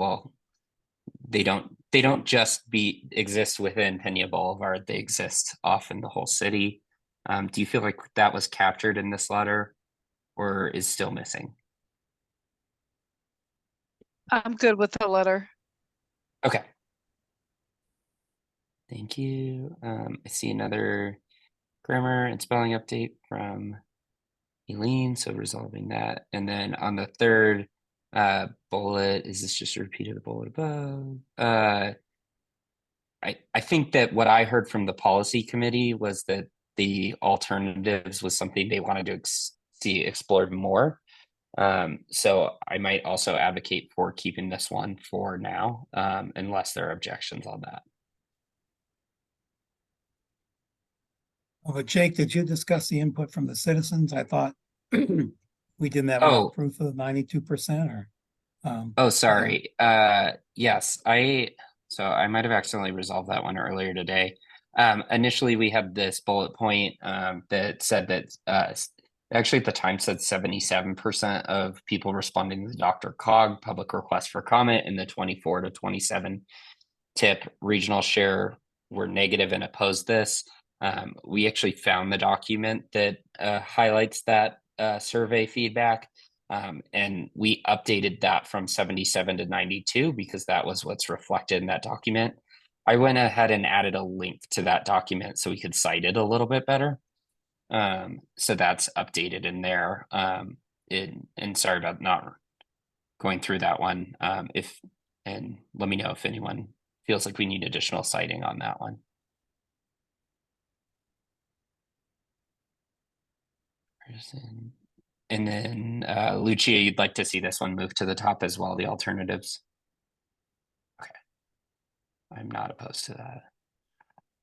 don't just exist within Pena Boulevard. They exist off in the whole city. Do you feel like that was captured in this letter or is still missing?
I'm good with the letter.
Okay. Thank you. I see another grammar and spelling update from Eileen, so resolving that. And then on the third bullet, is this just a repeat of the bullet above? I think that what I heard from the policy committee was that the alternatives was something they wanted to see explored more. So I might also advocate for keeping this one for now, unless there are objections on that.
Well, but Jake, did you discuss the input from the citizens? I thought we didn't have enough proof of the 92% or.
Oh, sorry. Yes, so I might have accidentally resolved that one earlier today. Initially, we had this bullet point that said that actually at the time said 77% of people responding to Dr. Cog public request for comment in the 24 to 27 tip regional share were negative and opposed this. We actually found the document that highlights that survey feedback. And we updated that from 77 to 92 because that was what's reflected in that document. I went ahead and added a link to that document so we could cite it a little bit better. So that's updated in there. And sorry about not going through that one. And let me know if anyone feels like we need additional citing on that one. And then Lucia, you'd like to see this one move to the top as well, the alternatives. Okay. I'm not opposed to that.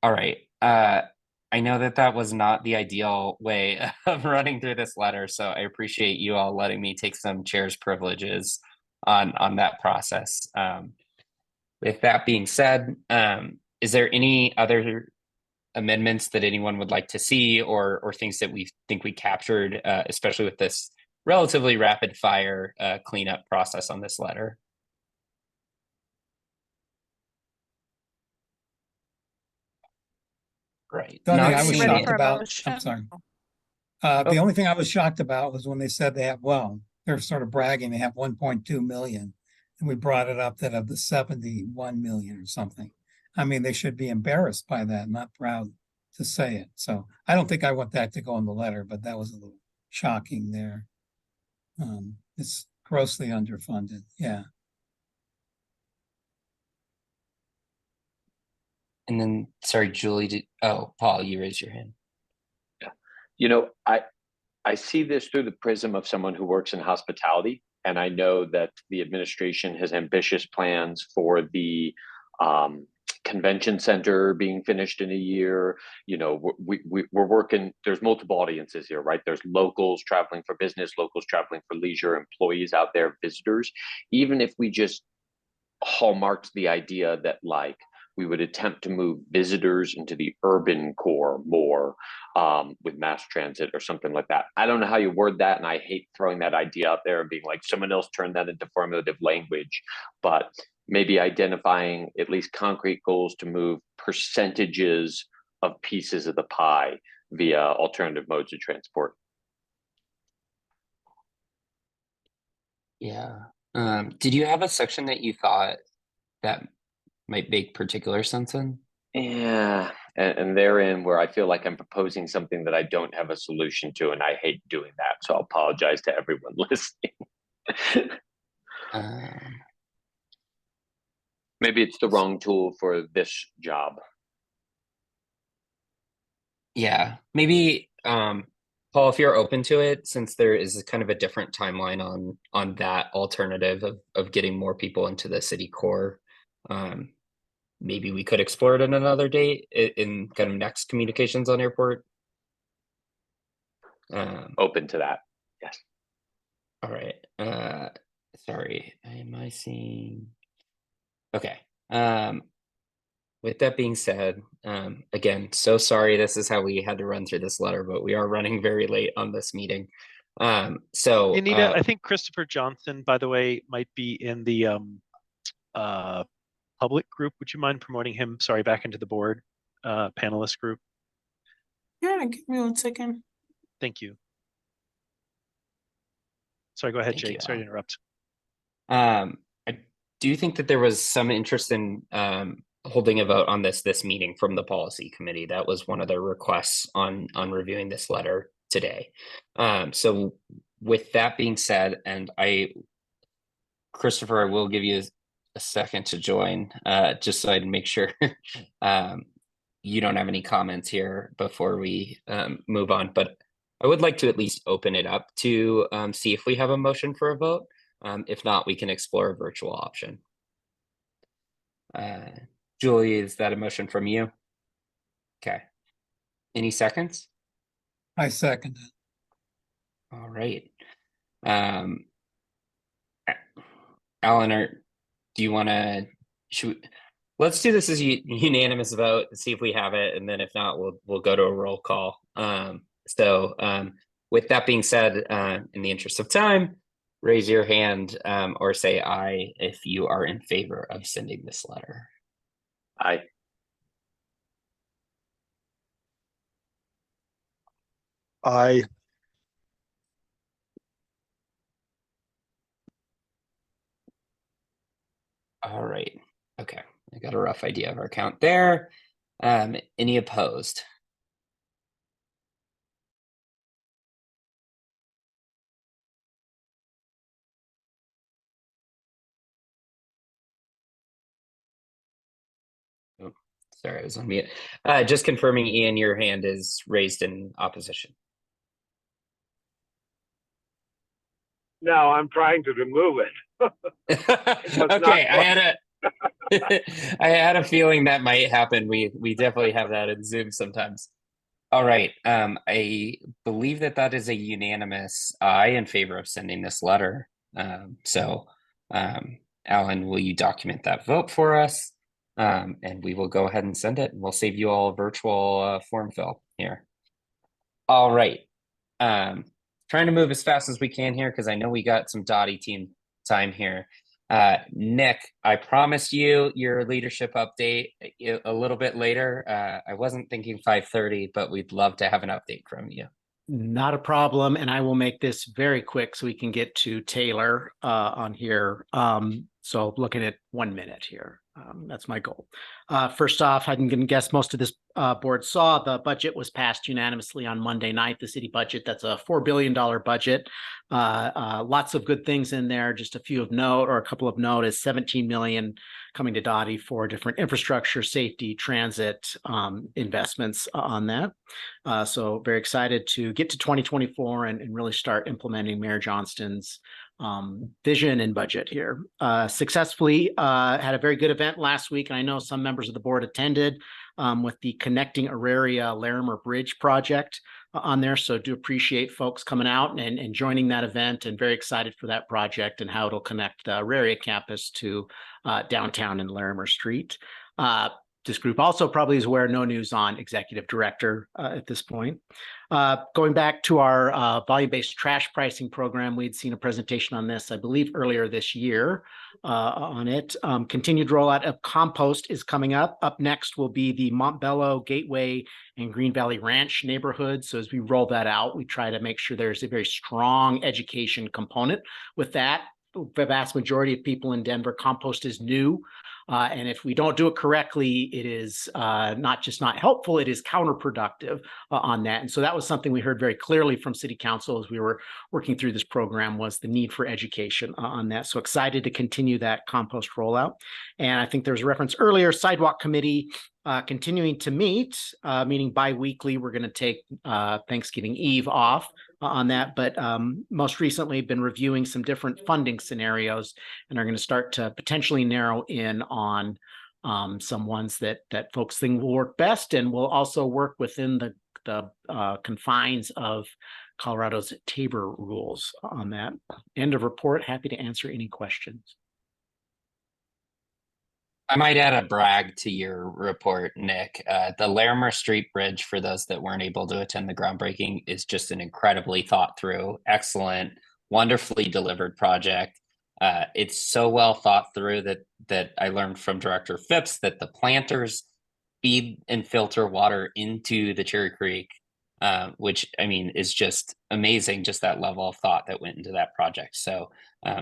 All right. I know that was not the ideal way of running through this letter, so I appreciate you all letting me take some chair's privileges on that process. With that being said, is there any other amendments that anyone would like to see or things that we think we captured, especially with this relatively rapid fire cleanup process on this letter? Right.
The only thing
Not
I was
seeing
shocked
it.
about,
Motion.
I'm sorry. The only thing I was shocked about was when they said they have, well, they're sort of bragging, they have 1.2 million. And we brought it up that of the 71 million or something. I mean, they should be embarrassed by that, not proud to say it. So I don't think I want that to go in the letter, but that was a little shocking there. It's grossly underfunded. Yeah.
And then, sorry, Julie, Paul, you raised your hand.
Yeah. You know, I see this through the prism of someone who works in hospitality. And I know that the administration has ambitious plans for the convention center being finished in a year. You know, we're working, there's multiple audiences here, right? There's locals traveling for business, locals traveling for leisure, employees out there, visitors. Even if we just hallmarked the idea that like we would attempt to move visitors into the urban core more with mass transit or something like that. I don't know how you word that, and I hate throwing that idea out there and being like, someone else turned that into formulative language, but maybe identifying at least concrete goals to move percentages of pieces of the pie via alternative modes of transport.
Yeah. Did you have a section that you thought that might make particular sense in?
Yeah, And therein where I feel like I'm proposing something that I don't have a solution to, and I hate doing that. So I'll apologize to everyone listening. Maybe it's the wrong tool for this job.
Yeah, maybe Paul, if you're open to it, since there is kind of a different timeline on that alternative of getting more people into the city core, maybe we could explore it in another date in kind of next communications on airport.
Open to that, yes.
All right. Sorry, am I seeing? Okay. With that being said, again, so sorry this is how we had to run through this letter, but we are running very late on this meeting. So
Anita, I think Christopher Johnson, by the way, might be in the public group. Would you mind promoting him? Sorry, back into the board panelist group.
Yeah, give me 1 second.
Thank you. Sorry, go ahead,
Thank
Jake.
you,
Sorry to interrupt.
I do think that there was some interest in holding a vote on this meeting from the policy committee. That was one of their requests on reviewing this letter today. So with that being said, and Christopher, I will give you a second to join, just so I can make sure you don't have any comments here before we move on. But I would like to at least open it up to see if we have a motion for a vote. If not, we can explore a virtual option. Julie, is that a motion from you? Okay. Any seconds?
I second it.
All right. Alan, do you want to? Let's do this as a unanimous vote and see if we have it, and then if not, we'll go to a roll call. With that being said, in the interest of time, raise your hand or say aye if you are in favor of sending this letter.
Aye.
Aye.
All right. Okay. I got a rough idea of our count there. Any opposed? Oh, sorry, I was on mute. Just confirming, Ian, your hand is raised in opposition.
No, I'm trying to remove it.
Okay, I had a feeling that might happen. We definitely have that in Zoom sometimes. All right. I believe that is a unanimous aye in favor of sending this letter. Alan, will you document that vote for us? And we will go ahead and send it. We'll save you all a virtual form fill here. All right. Trying to move as fast as we can here because I know we got some DOTI team time here. Nick, I promised you your leadership update a little bit later. I wasn't thinking 5:30, but we'd love to have an update from you.
Not a problem, and I will make this very quick so we can get to Taylor on here. So looking at 1 minute here. That's my goal. First off, I'm going to guess most of this board saw the budget was passed unanimously on Monday night, the city budget. That's a $4 billion budget. Lots of good things in there. Just a few of note, or a couple of note, is 17 million coming to DOTI for different infrastructure, safety, transit investments on that. So very excited to get to 2024 and really start implementing Mayor Johnston's vision and budget here. Successfully had a very good event last week, and I know some members of the board attended with the Connecting Auraria Larimer Bridge project on there. So do appreciate folks coming out and joining that event, and very excited for that project and how it'll connect the Auraria campus to downtown and Larimer Street. This group also probably is aware, no news on executive director at this point. Going back to our volume-based trash pricing program, we'd seen a presentation on this, I believe, earlier this year on it. Continued rollout of compost is coming up. Up next will be the Montbello, Gateway, and Green Valley Ranch neighborhoods. So as we roll that out, we try to make sure there's a very strong education component with that. The vast majority of people in Denver, compost is new. And if we don't do it correctly, it is not just not helpful, it is counterproductive on that. And so that was something we heard very clearly from City Council as we were working through this program, was the need for education on that. So excited to continue that compost rollout. And I think there was a reference earlier, Sidewalk Committee continuing to meet, meeting bi-weekly. We're going to take Thanksgiving Eve off on that, but most recently been reviewing some different funding scenarios and are going to start to potentially narrow in on some ones that folks think will work best, and will also work within the confines of Colorado's Tabor rules on that. End of report. Happy to answer any questions.
I might add a brag to your report, Nick. The Larimer Street Bridge, for those that weren't able to attend the groundbreaking, is just an incredibly thought through, excellent, wonderfully delivered project. It's so well thought through that I learned from Director Phipps that the planters feed and filter water into the Cherry Creek, which I mean is just amazing, just that level of thought that went into that project. So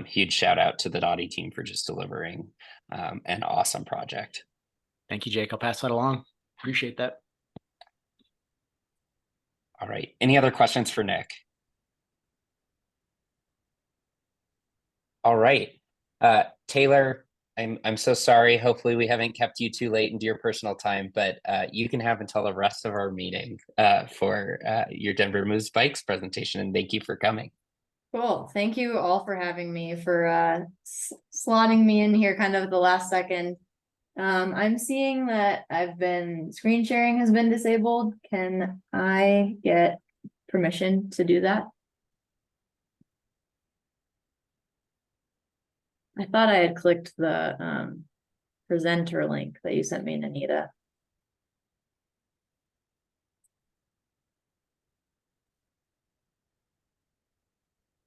huge shout out to the DOTI team for just delivering an awesome project.
Thank you, Jake. I'll pass that along. Appreciate that.
All right. Any other questions for Nick? All right. Taylor, I'm so sorry. Hopefully we haven't kept you too late into your personal time, but you can have until the rest of our meeting for your Denver Moves Bikes presentation, and thank you for coming.
Cool. Thank you all for having me, for slotting me in here kind of at the last second. I'm seeing that screen sharing has been disabled. Can I get permission to do that? I thought I had clicked the presenter link that you sent me, Anita.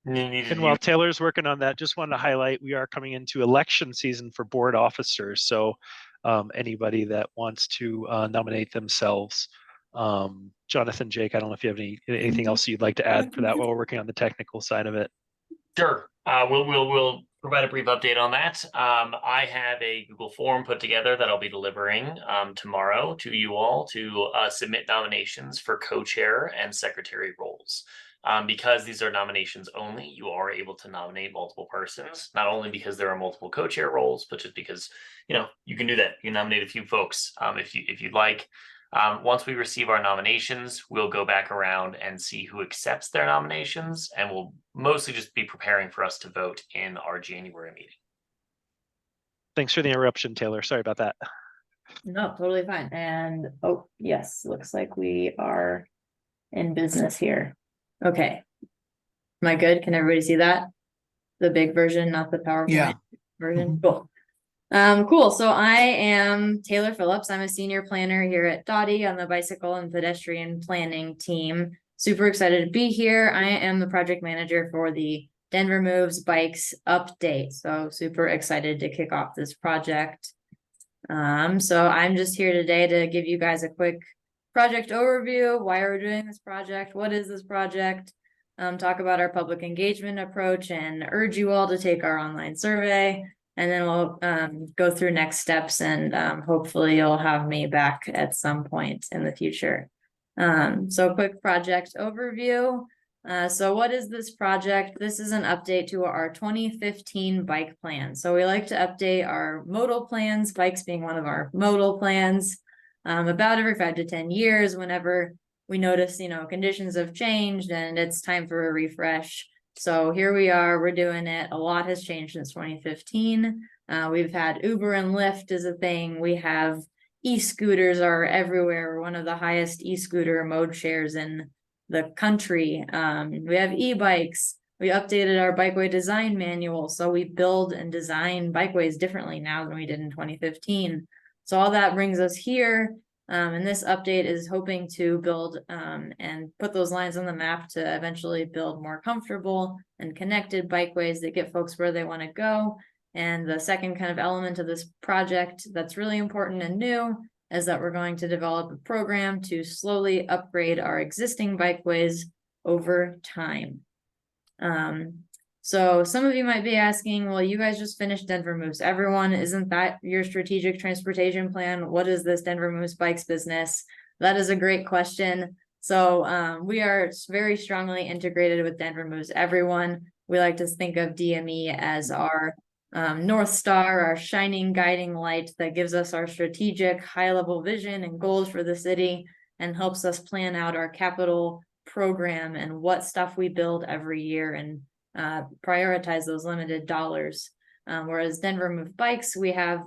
And while Taylor's working on that, just wanted to highlight, we are coming into election season for board officers. So anybody that wants to nominate themselves, Jonathan, Jake, I don't know if you have anything else you'd like to add for that while we're working on the technical side of it.
Sure. We'll provide a brief update on that. I have a Google form put together that I'll be delivering tomorrow to you all to submit nominations for co-chair and secretary roles. Because these are nominations only, you are able to nominate multiple persons, not only because there are multiple co-chair roles, but just because, you can do that. You nominate a few folks if you'd like. Once we receive our nominations, we'll go back around and see who accepts their nominations, and we'll mostly just be preparing for us to vote in our January meeting.
Thanks for the interruption, Taylor. Sorry about that.
No, totally fine. And oh, yes, looks like we are in business here. Okay. Am I good? Can everybody see that? The big version, not the PowerPoint version? Cool. Cool. So I am Taylor Phillips. I'm a senior planner here at DOTI on the bicycle and pedestrian planning team. Super excited to be here. I am the project manager for the Denver Moves Bikes update. So super excited to kick off this project. So I'm just here today to give you guys a quick project overview, why are we doing this project, what is this project, talk about our public engagement approach, and urge you all to take our online survey, and then we'll go through next steps, and hopefully you'll have me back at some point in the future. So quick project overview. So what is this project? This is an update to our 2015 bike plan. So we like to update our modal plans, bikes being one of our modal plans, about every 5 to 10 years, whenever we notice, conditions have changed and it's time for a refresh. So here we are, we're doing it. A lot has changed since 2015. We've had Uber and Lyft as a thing. We have e-scooters are everywhere. We're one of the highest e-scooter mode shares in the country. We have e-bikes. We updated our bikeway design manual. So we build and design bikeways differently now than we did in 2015. So all that brings us here, and this update is hoping to build and put those lines on the map to eventually build more comfortable and connected bikeways that get folks where they want to go. And the second kind of element of this project that's really important and new is that we're going to develop a program to slowly upgrade our existing bikeways over time. So some of you might be asking, well, you guys just finished Denver Moves Everyone. Isn't that your strategic transportation plan? What is this Denver Moves Bikes business? That is a great question. So we are very strongly integrated with Denver Moves Everyone. We like to think of DME as our North Star, our shining guiding light that gives us our strategic high-level vision and goals for the city and helps us plan out our capital program and what stuff we build every year and prioritize those limited dollars. Whereas Denver Move Bikes, we have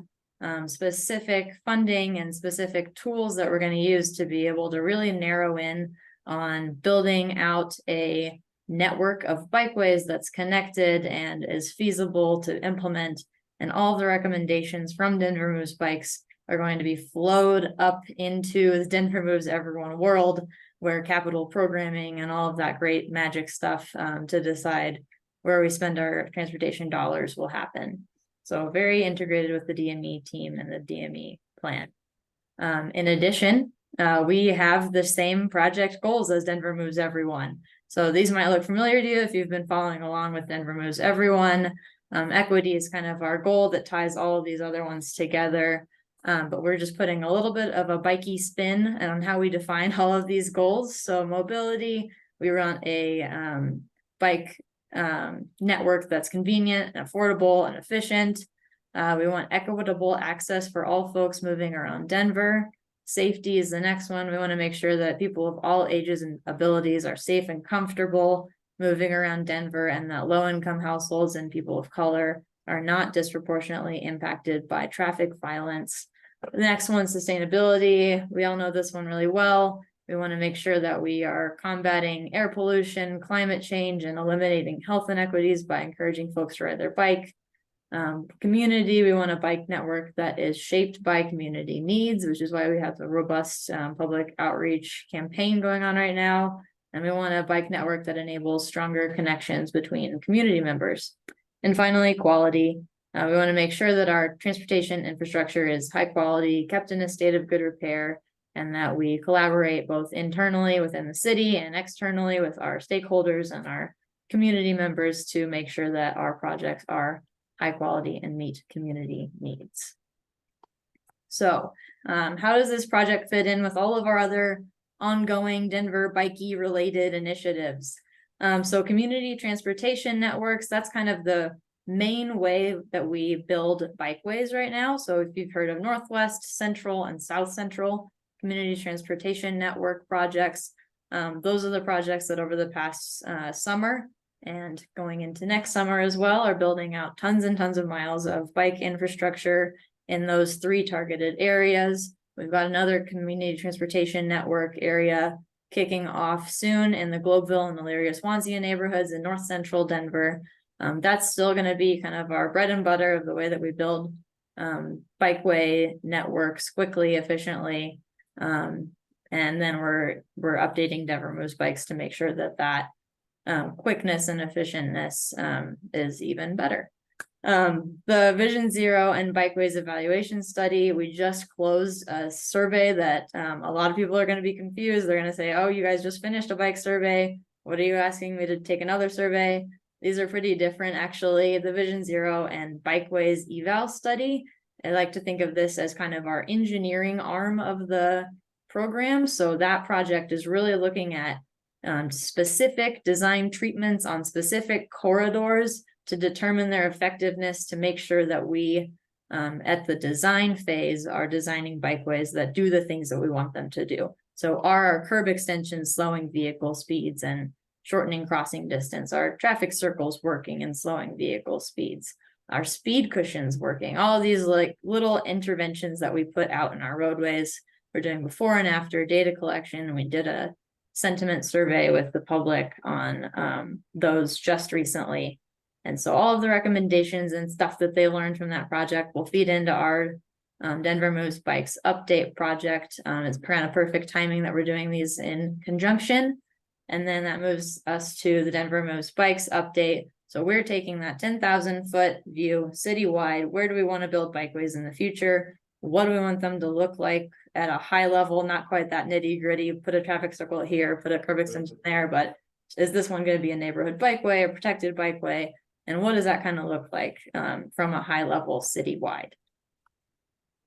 specific funding and specific tools that we're going to use to be able to really narrow in on building out a network of bikeways that's connected and is feasible to implement. And all the recommendations from Denver Moves Bikes are going to be flowed up into the Denver Moves Everyone world, where capital programming and all of that great magic stuff to decide where we spend our transportation dollars will happen. So very integrated with the DME team and the DME plan. In addition, we have the same project goals as Denver Moves Everyone. So these might look familiar to you if you've been following along with Denver Moves Everyone. Equity is kind of our goal that ties all of these other ones together. But we're just putting a little bit of a bikey spin on how we define all of these goals. So mobility, we run a bike network that's convenient and affordable and efficient. We want equitable access for all folks moving around Denver. Safety is the next one. We want to make sure that people of all ages and abilities are safe and comfortable moving around Denver, and that low-income households and people of color are not disproportionately impacted by traffic violence. The next one, sustainability. We all know this one really well. We want to make sure that we are combating air pollution, climate change, and eliminating health inequities by encouraging folks to ride their bike. Community, we want a bike network that is shaped by community needs, which is why we have a robust public outreach campaign going on right now. And we want a bike network that enables stronger connections between community members. And finally, quality. We want to make sure that our transportation infrastructure is high quality, kept in a state of good repair, and that we collaborate both internally within the city and externally with our stakeholders and our community members to make sure that our projects are high quality and meet community needs. So how does this project fit in with all of our other ongoing Denver bikey related initiatives? So community transportation networks, that's kind of the main way that we build bikeways right now. So if you've heard of Northwest, Central, and South Central community transportation network projects, those are the projects that over the past summer and going into next summer as well are building out tons and tons of miles of bike infrastructure in those 3 targeted areas. We've got another community transportation network area kicking off soon in the Globeville and Elyria Swansea neighborhoods in North Central Denver. That's still going to be kind of our bread and butter of the way that we build bikeway networks quickly, efficiently. And then we're updating Denver Moves Bikes to make sure that quickness and efficientness is even better. The Vision Zero and Bikeways evaluation study, we just closed a survey that a lot of people are going to be confused. They're going to say, oh, you guys just finished a bike survey. What are you asking me to take another survey? These are pretty different, actually. The Vision Zero and Bikeways eval study, I like to think of this as kind of our engineering arm of the program. So that project is really looking at specific design treatments on specific corridors to determine their effectiveness, to make sure that we, at the design phase, are designing bikeways that do the things that we want them to do. So are our curb extensions slowing vehicle speeds and shortening crossing distance? Are traffic circles working and slowing vehicle speeds? Are speed cushions working? All of these like little interventions that we put out in our roadways. We're doing before and after data collection. We did a sentiment survey with the public on those just recently. And so all of the recommendations and stuff that they learned from that project will feed into our Denver Moves Bikes update project. It's kind of perfect timing that we're doing these in conjunction. And then that moves us to the Denver Moves Bikes update. So we're taking that 10,000-foot view citywide. Where do we want to build bikeways in the future? What do we want them to look like at a high level? Not quite that nitty gritty, put a traffic circle here, put a curb extension there, but is this one going to be a neighborhood bikeway, a protected bikeway? And what does that kind of look like from a high level citywide?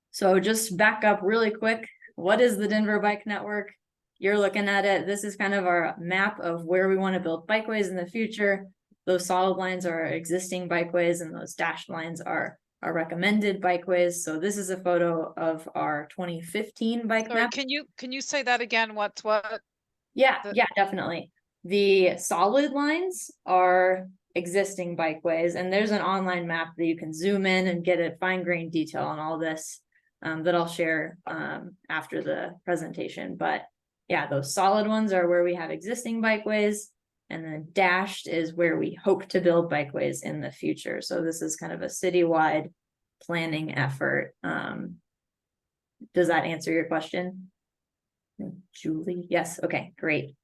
So just back up really quick. What is the Denver Bike Network? You're looking at it. This is kind of our map of where we want to build bikeways in the future. Those solid lines are existing bikeways, and those dashed lines are recommended bikeways. So this is a photo of our 2015 bike
Sorry,
map.
can you say that again? What's what?
Yeah, definitely. The solid lines are existing bikeways, and there's an online map that you can zoom in and get a fine-grained detail on all this that I'll share after the presentation. But yeah, those solid ones are where we have existing bikeways, and then dashed is where we hope to build bikeways in the future. So this is kind of a citywide planning effort. Does that answer your question, Julie? Yes. Okay, great.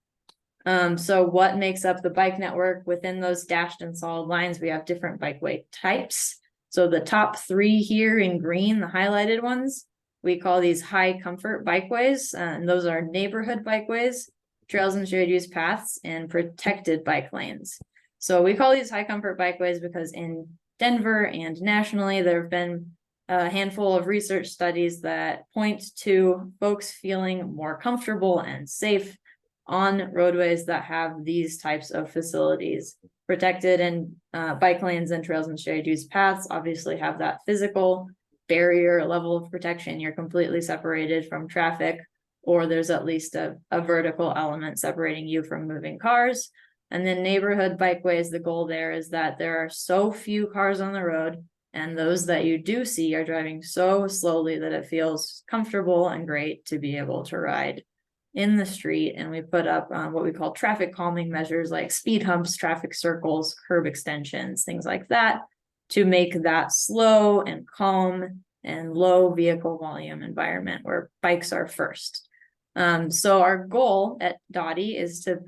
So what makes up the bike network? Within those dashed and solid lines, we have different bikeway types. So the top 3 here in green, the highlighted ones, we call these high comfort bikeways, and those are neighborhood bikeways, trails and shared use paths, and protected bike lanes. So we call these high comfort bikeways because in Denver and nationally, there have been a handful of research studies that point to folks feeling more comfortable and safe on roadways that have these types of facilities. Protected and bike lanes and trails and shared use paths obviously have that physical barrier level of protection. You're completely separated from traffic, or there's at least a vertical element separating you from moving cars. And then neighborhood bikeways, the goal there is that there are so few cars on the road, and those that you do see are driving so slowly that it feels comfortable and great to be able to ride in the street. And we put up what we call traffic calming measures like speed humps, traffic circles, curb extensions, things like that, to make that slow and calm and low vehicle volume environment where bikes are first. So our goal at DOTI is to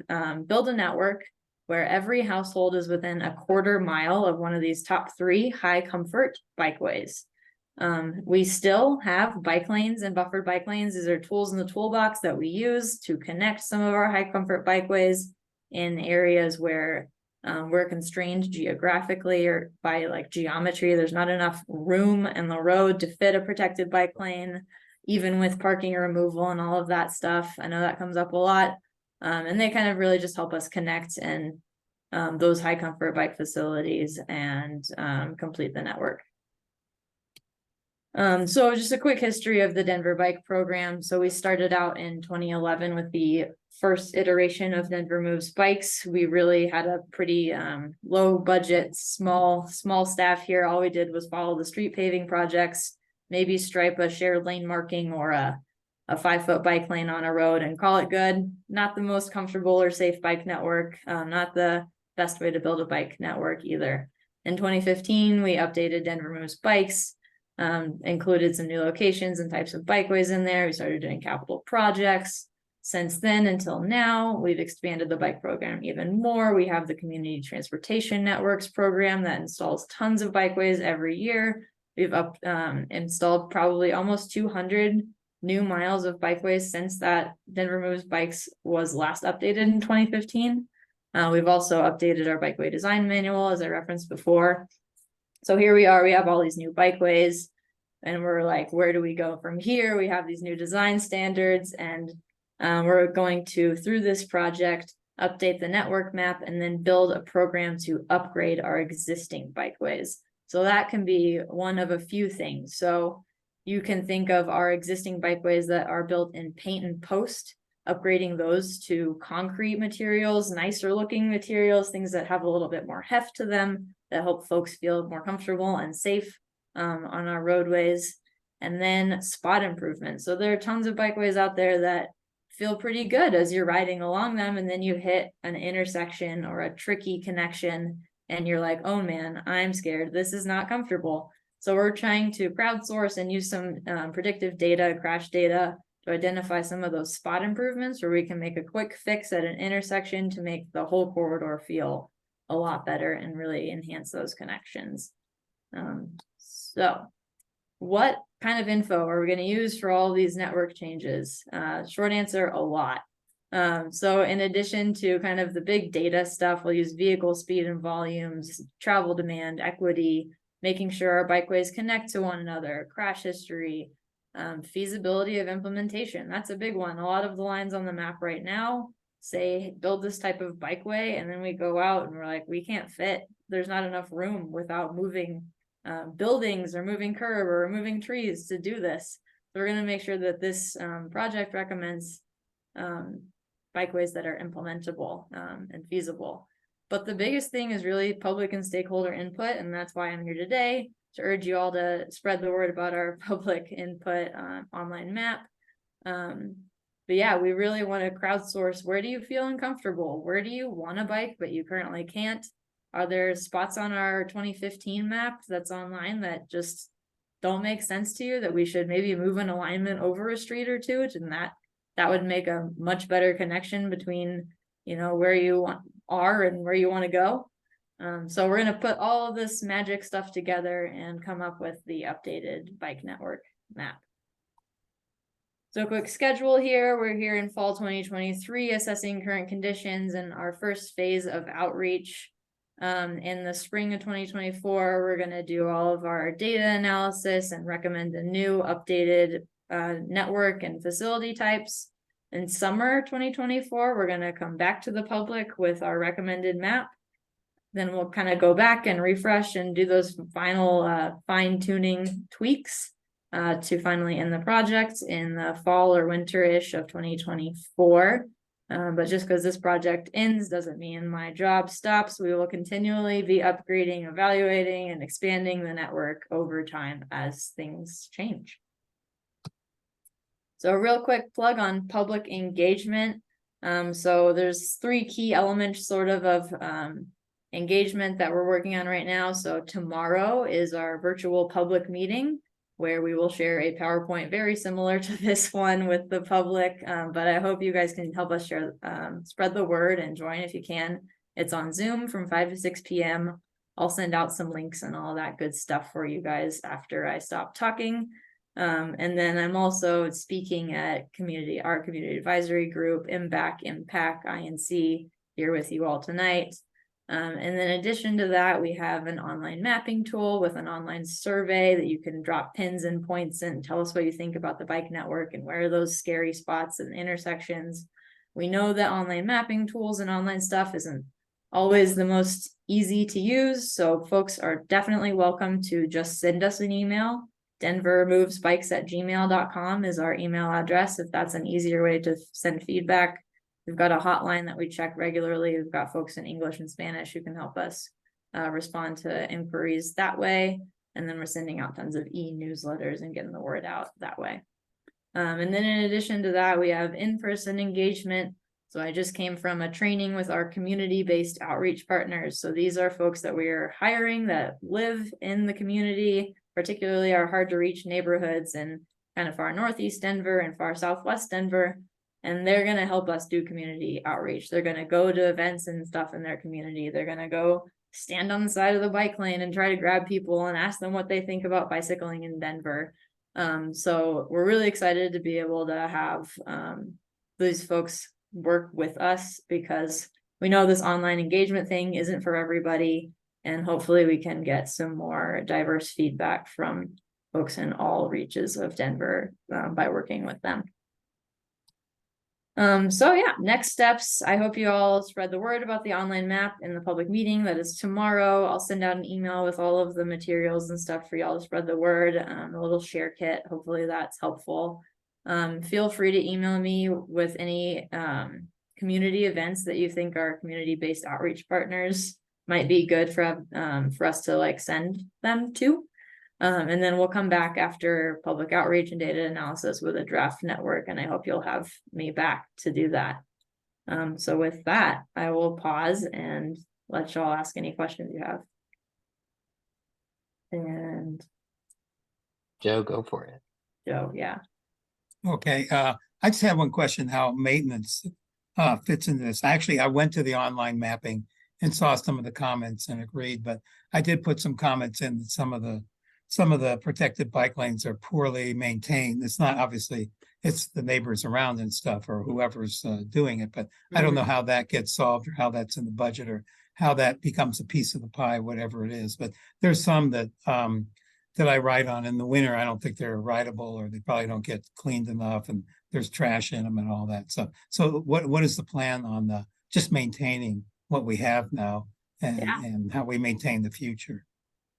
build a network where every household is within a quarter mile of one of these top 3 high comfort bikeways. We still have bike lanes and buffered bike lanes. These are tools in the toolbox that we use to connect some of our high comfort bikeways in areas where we're constrained geographically or by like geometry. There's not enough room in the road to fit a protected bike lane, even with parking removal and all of that stuff. I know that comes up a lot. And they kind of really just help us connect and those high comfort bike facilities and complete the network. So just a quick history of the Denver Bike Program. So we started out in 2011 with the first iteration of Denver Moves Bikes. We really had a pretty low budget, small staff here. All we did was follow the street paving projects, maybe stripe a shared lane marking or a 5-foot bike lane on a road and call it good. Not the most comfortable or safe bike network, not the best way to build a bike network either. In 2015, we updated Denver Moves Bikes, included some new locations and types of bikeways in there. We started doing capital projects. Since then until now, we've expanded the bike program even more. We have the Community Transportation Networks program that installs tons of bikeways every year. We've installed probably almost 200 new miles of bikeways since that Denver Moves Bikes was last updated in 2015. We've also updated our bikeway design manual, as I referenced before. So here we are, we have all these new bikeways, and we're like, where do we go from here? We have these new design standards, and we're going to, through this project, update the network map and then build a program to upgrade our existing bikeways. So that can be one of a few things. So you can think of our existing bikeways that are built in paint and post, upgrading those to concrete materials, nicer looking materials, things that have a little bit more heft to them, that help folks feel more comfortable and safe on our roadways. And then spot improvements. So there are tons of bikeways out there that feel pretty good as you're riding along them, and then you hit an intersection or a tricky connection and you're like, oh man, I'm scared, this is not comfortable. So we're trying to crowdsource and use some predictive data, crash data, to identify some of those spot improvements where we can make a quick fix at an intersection to make the whole corridor feel a lot better and really enhance those connections. So what kind of info are we going to use for all these network changes? Short answer, a lot. So in addition to kind of the big data stuff, we'll use vehicle speed and volumes, travel demand, equity, making sure our bikeways connect to one another, crash history, feasibility of implementation. That's a big one. A lot of the lines on the map right now say build this type of bikeway, and then we go out and we're like, we can't fit. There's not enough room without moving buildings or moving curb or moving trees to do this. So we're going to make sure that this project recommends bikeways that are implementable and feasible. But the biggest thing is really public and stakeholder input, and that's why I'm here today, to urge you all to spread the word about our public input online map. But yeah, we really want to crowdsource. Where do you feel uncomfortable? Where do you want to bike but you currently can't? Are there spots on our 2015 map that's online that just don't make sense to you, that we should maybe move an alignment over a street or two, and that would make a much better connection between, you know, where you are and where you want to go. So we're going to put all of this magic stuff together and come up with the updated bike network map. So quick schedule here. We're here in fall 2023, assessing current conditions and our first phase of outreach. In the spring of 2024, we're going to do all of our data analysis and recommend a new updated network and facility types. In summer 2024, we're going to come back to the public with our recommended map. Then we'll kind of go back and refresh and do those final fine-tuning tweaks to finally end the project in the fall or winter-ish of 2024. But just because this project ends doesn't mean my job stops. We will continually be upgrading, evaluating, and expanding the network over time as things change. So a real quick plug on public engagement. So there's 3 key elements sort of engagement that we're working on right now. So tomorrow is our virtual public meeting, where we will share a PowerPoint very similar to this one with the public. But I hope you guys can help us share, spread the word and join if you can. It's on Zoom from 5 to 6 p.m. I'll send out some links and all that good stuff for you guys after I stop talking. And then I'm also speaking at our community advisory group, MBAC, IMPAC, INC, here with you all tonight. And then in addition to that, we have an online mapping tool with an online survey that you can drop pins and points and tell us what you think about the bike network and where are those scary spots and intersections. We know that online mapping tools and online stuff isn't always the most easy to use, so folks are definitely welcome to just send us an email. denvermovesbikes@gmail.com is our email address if that's an easier way to send feedback. We've got a hotline that we check regularly. We've got folks in English and Spanish who can help us respond to inquiries that way. And then we're sending out tons of e-newsletters and getting the word out that way. And then in addition to that, we have in-person engagement. So I just came from a training with our community-based outreach partners. So these are folks that we are hiring that live in the community, particularly our hard-to-reach neighborhoods in kind of far northeast Denver and far southwest Denver. And they're going to help us do community outreach. They're going to go to events and stuff in their community. They're going to go stand on the side of the bike lane and try to grab people and ask them what they think about bicycling in Denver. So we're really excited to be able to have these folks work with us, because we know this online engagement thing isn't for everybody. And hopefully we can get some more diverse feedback from folks in all reaches of Denver by working with them. So yeah, next steps. I hope you all spread the word about the online map in the public meeting that is tomorrow. I'll send out an email with all of the materials and stuff for y'all to spread the word, a little share kit. Hopefully that's helpful. Feel free to email me with any community events that you think our community-based outreach partners might be good for us to like send them to. And then we'll come back after public outreach and data analysis with a draft network, and I hope you'll have me back to do that. So with that, I will pause and let y'all ask any questions you have. And
Joe, go for it.
Joe, yeah.
Okay, I just have one question, how maintenance fits into this. Actually, I went to the online mapping and saw some of the comments and agreed, but I did put some comments in some of the some of the protected bike lanes are poorly maintained. It's not obviously, it's the neighbors around and stuff or whoever's doing it, but I don't know how that gets solved or how that's in the budget or how that becomes a piece of the pie, whatever it is. But there's some that that I ride on in the winter. I don't think they're rideable or they probably don't get cleaned enough and there's trash in them and all that. So what is the plan on the just maintaining what we have now and how we maintain the future?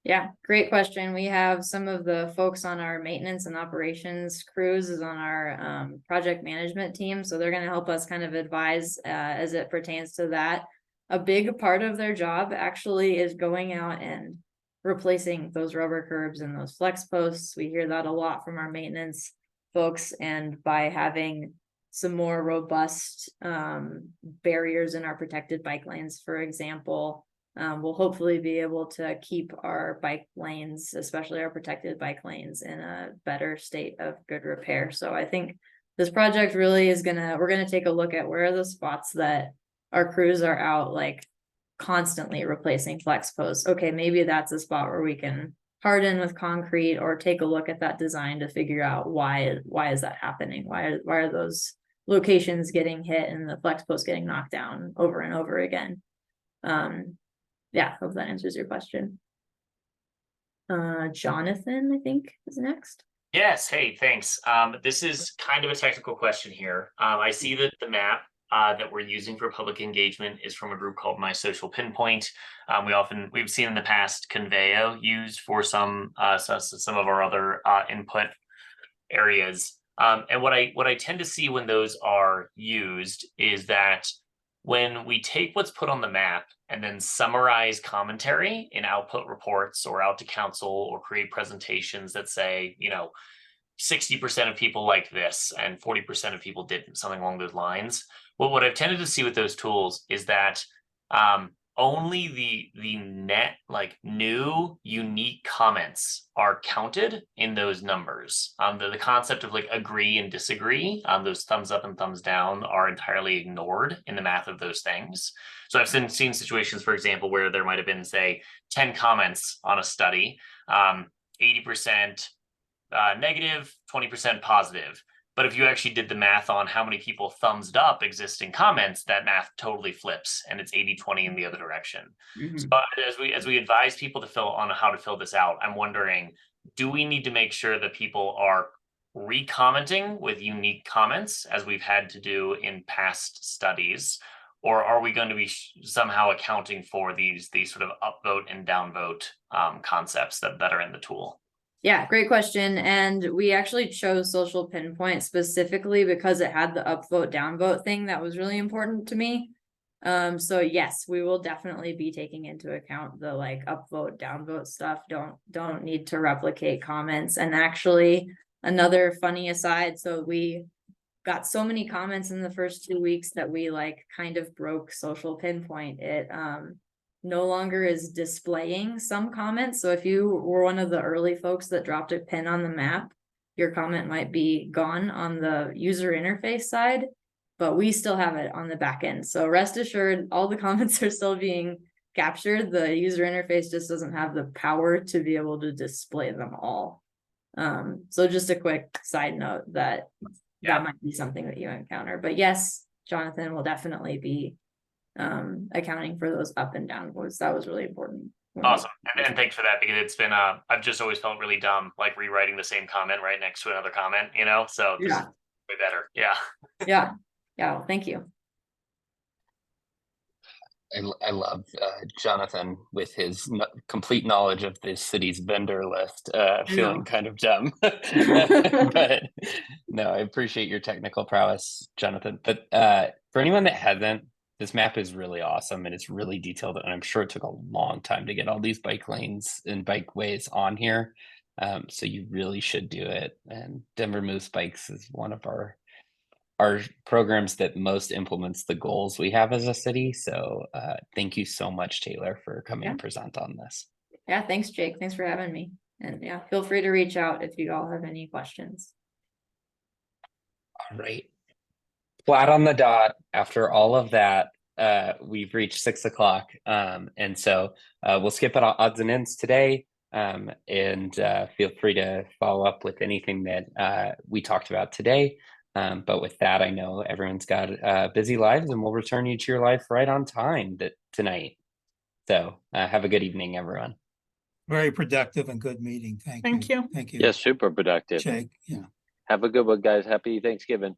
Yeah, great question. We have some of the folks on our maintenance and operations crews is on our project management team. So they're going to help us kind of advise as it pertains to that. A big part of their job actually is going out and replacing those rubber curbs and those flex posts. We hear that a lot from our maintenance folks. And by having some more robust barriers in our protected bike lanes, for example, we'll hopefully be able to keep our bike lanes, especially our protected bike lanes, in a better state of good repair. So I think this project really is we're gonna take a look at where are the spots that our crews are out like constantly replacing flex posts. Okay, maybe that's a spot where we can harden with concrete or take a look at that design to figure out why is that happening? Why are those locations getting hit and the flex posts getting knocked down over and over again? Yeah, hope that answers your question. Jonathan, I think, is next.
Yes, hey, thanks. This is kind of a technical question here. I see that the map that we're using for public engagement is from a group called My Social Pinpoint. We've seen in the past Conveo used for some of our other input areas. And what I tend to see when those are used is that when we take what's put on the map and then summarize commentary in output reports or out to council or create presentations that say, 60% of people like this and 40% of people didn't, something along those lines. Well, what I've tended to see with those tools is that only the net, like new unique comments are counted in those numbers. The concept of like agree and disagree, those thumbs up and thumbs down are entirely ignored in the math of those things. So I've seen situations, for example, where there might have been, say, 10 comments on a study, 80% negative, 20% positive. But if you actually did the math on how many people thumbs up existing comments, that math totally flips and it's 80-20 in the other direction. So as we advise people to fill on how to fill this out, I'm wondering, do we need to make sure that people are re-commenting with unique comments as we've had to do in past studies? Or are we going to be somehow accounting for these sort of upvote and downvote concepts that are in the tool?
Yeah, great question. And we actually chose Social Pinpoint specifically because it had the upvote, downvote thing that was really important to me. So yes, we will definitely be taking into account the like upvote, downvote stuff. Don't need to replicate comments. And actually, another funny aside, so we got so many comments in the first 2 weeks that we like kind of broke Social Pinpoint. It no longer is displaying some comments. So if you were one of the early folks that dropped a pin on the map, your comment might be gone on the user interface side, but we still have it on the back end. So rest assured, all the comments are still being captured. The user interface just doesn't have the power to be able to display them all. So just a quick side note that might be something that you encounter. But yes, Jonathan will definitely be accounting for those up and down votes. That was really important.
Awesome. And thanks for that, because it's been I've just always felt really dumb like rewriting the same comment right next to another comment, so this is way better. Yeah.
Well, thank you.
I love Jonathan with his complete knowledge of the city's vendor list, feeling kind of dumb. But no, I appreciate your technical prowess, Jonathan. But for anyone that hasn't, this map is really awesome and it's really detailed. And I'm sure it took a long time to get all these bike lanes and bikeways on here. So you really should do it. And Denver Moves Bikes is one of our programs that most implements the goals we have as a city. So thank you so much, Taylor, for coming and present on this.
Yeah, thanks, Jake. Thanks for having me. And yeah, feel free to reach out if you all have any questions.
All right. Flat on the dot, after all of that, we've reached 6 o'clock. And so we'll skip it on odds and ends today. and feel free to follow up with anything that we talked about today. But with that, I know everyone's got busy lives, and we'll return you to your life right on time tonight. So have a good evening, everyone.
Very productive and good meeting. Thank you.
Thank you.
Thank you.
Yes, super productive.
Jake, yeah.
Have a good one, guys. Happy Thanksgiving.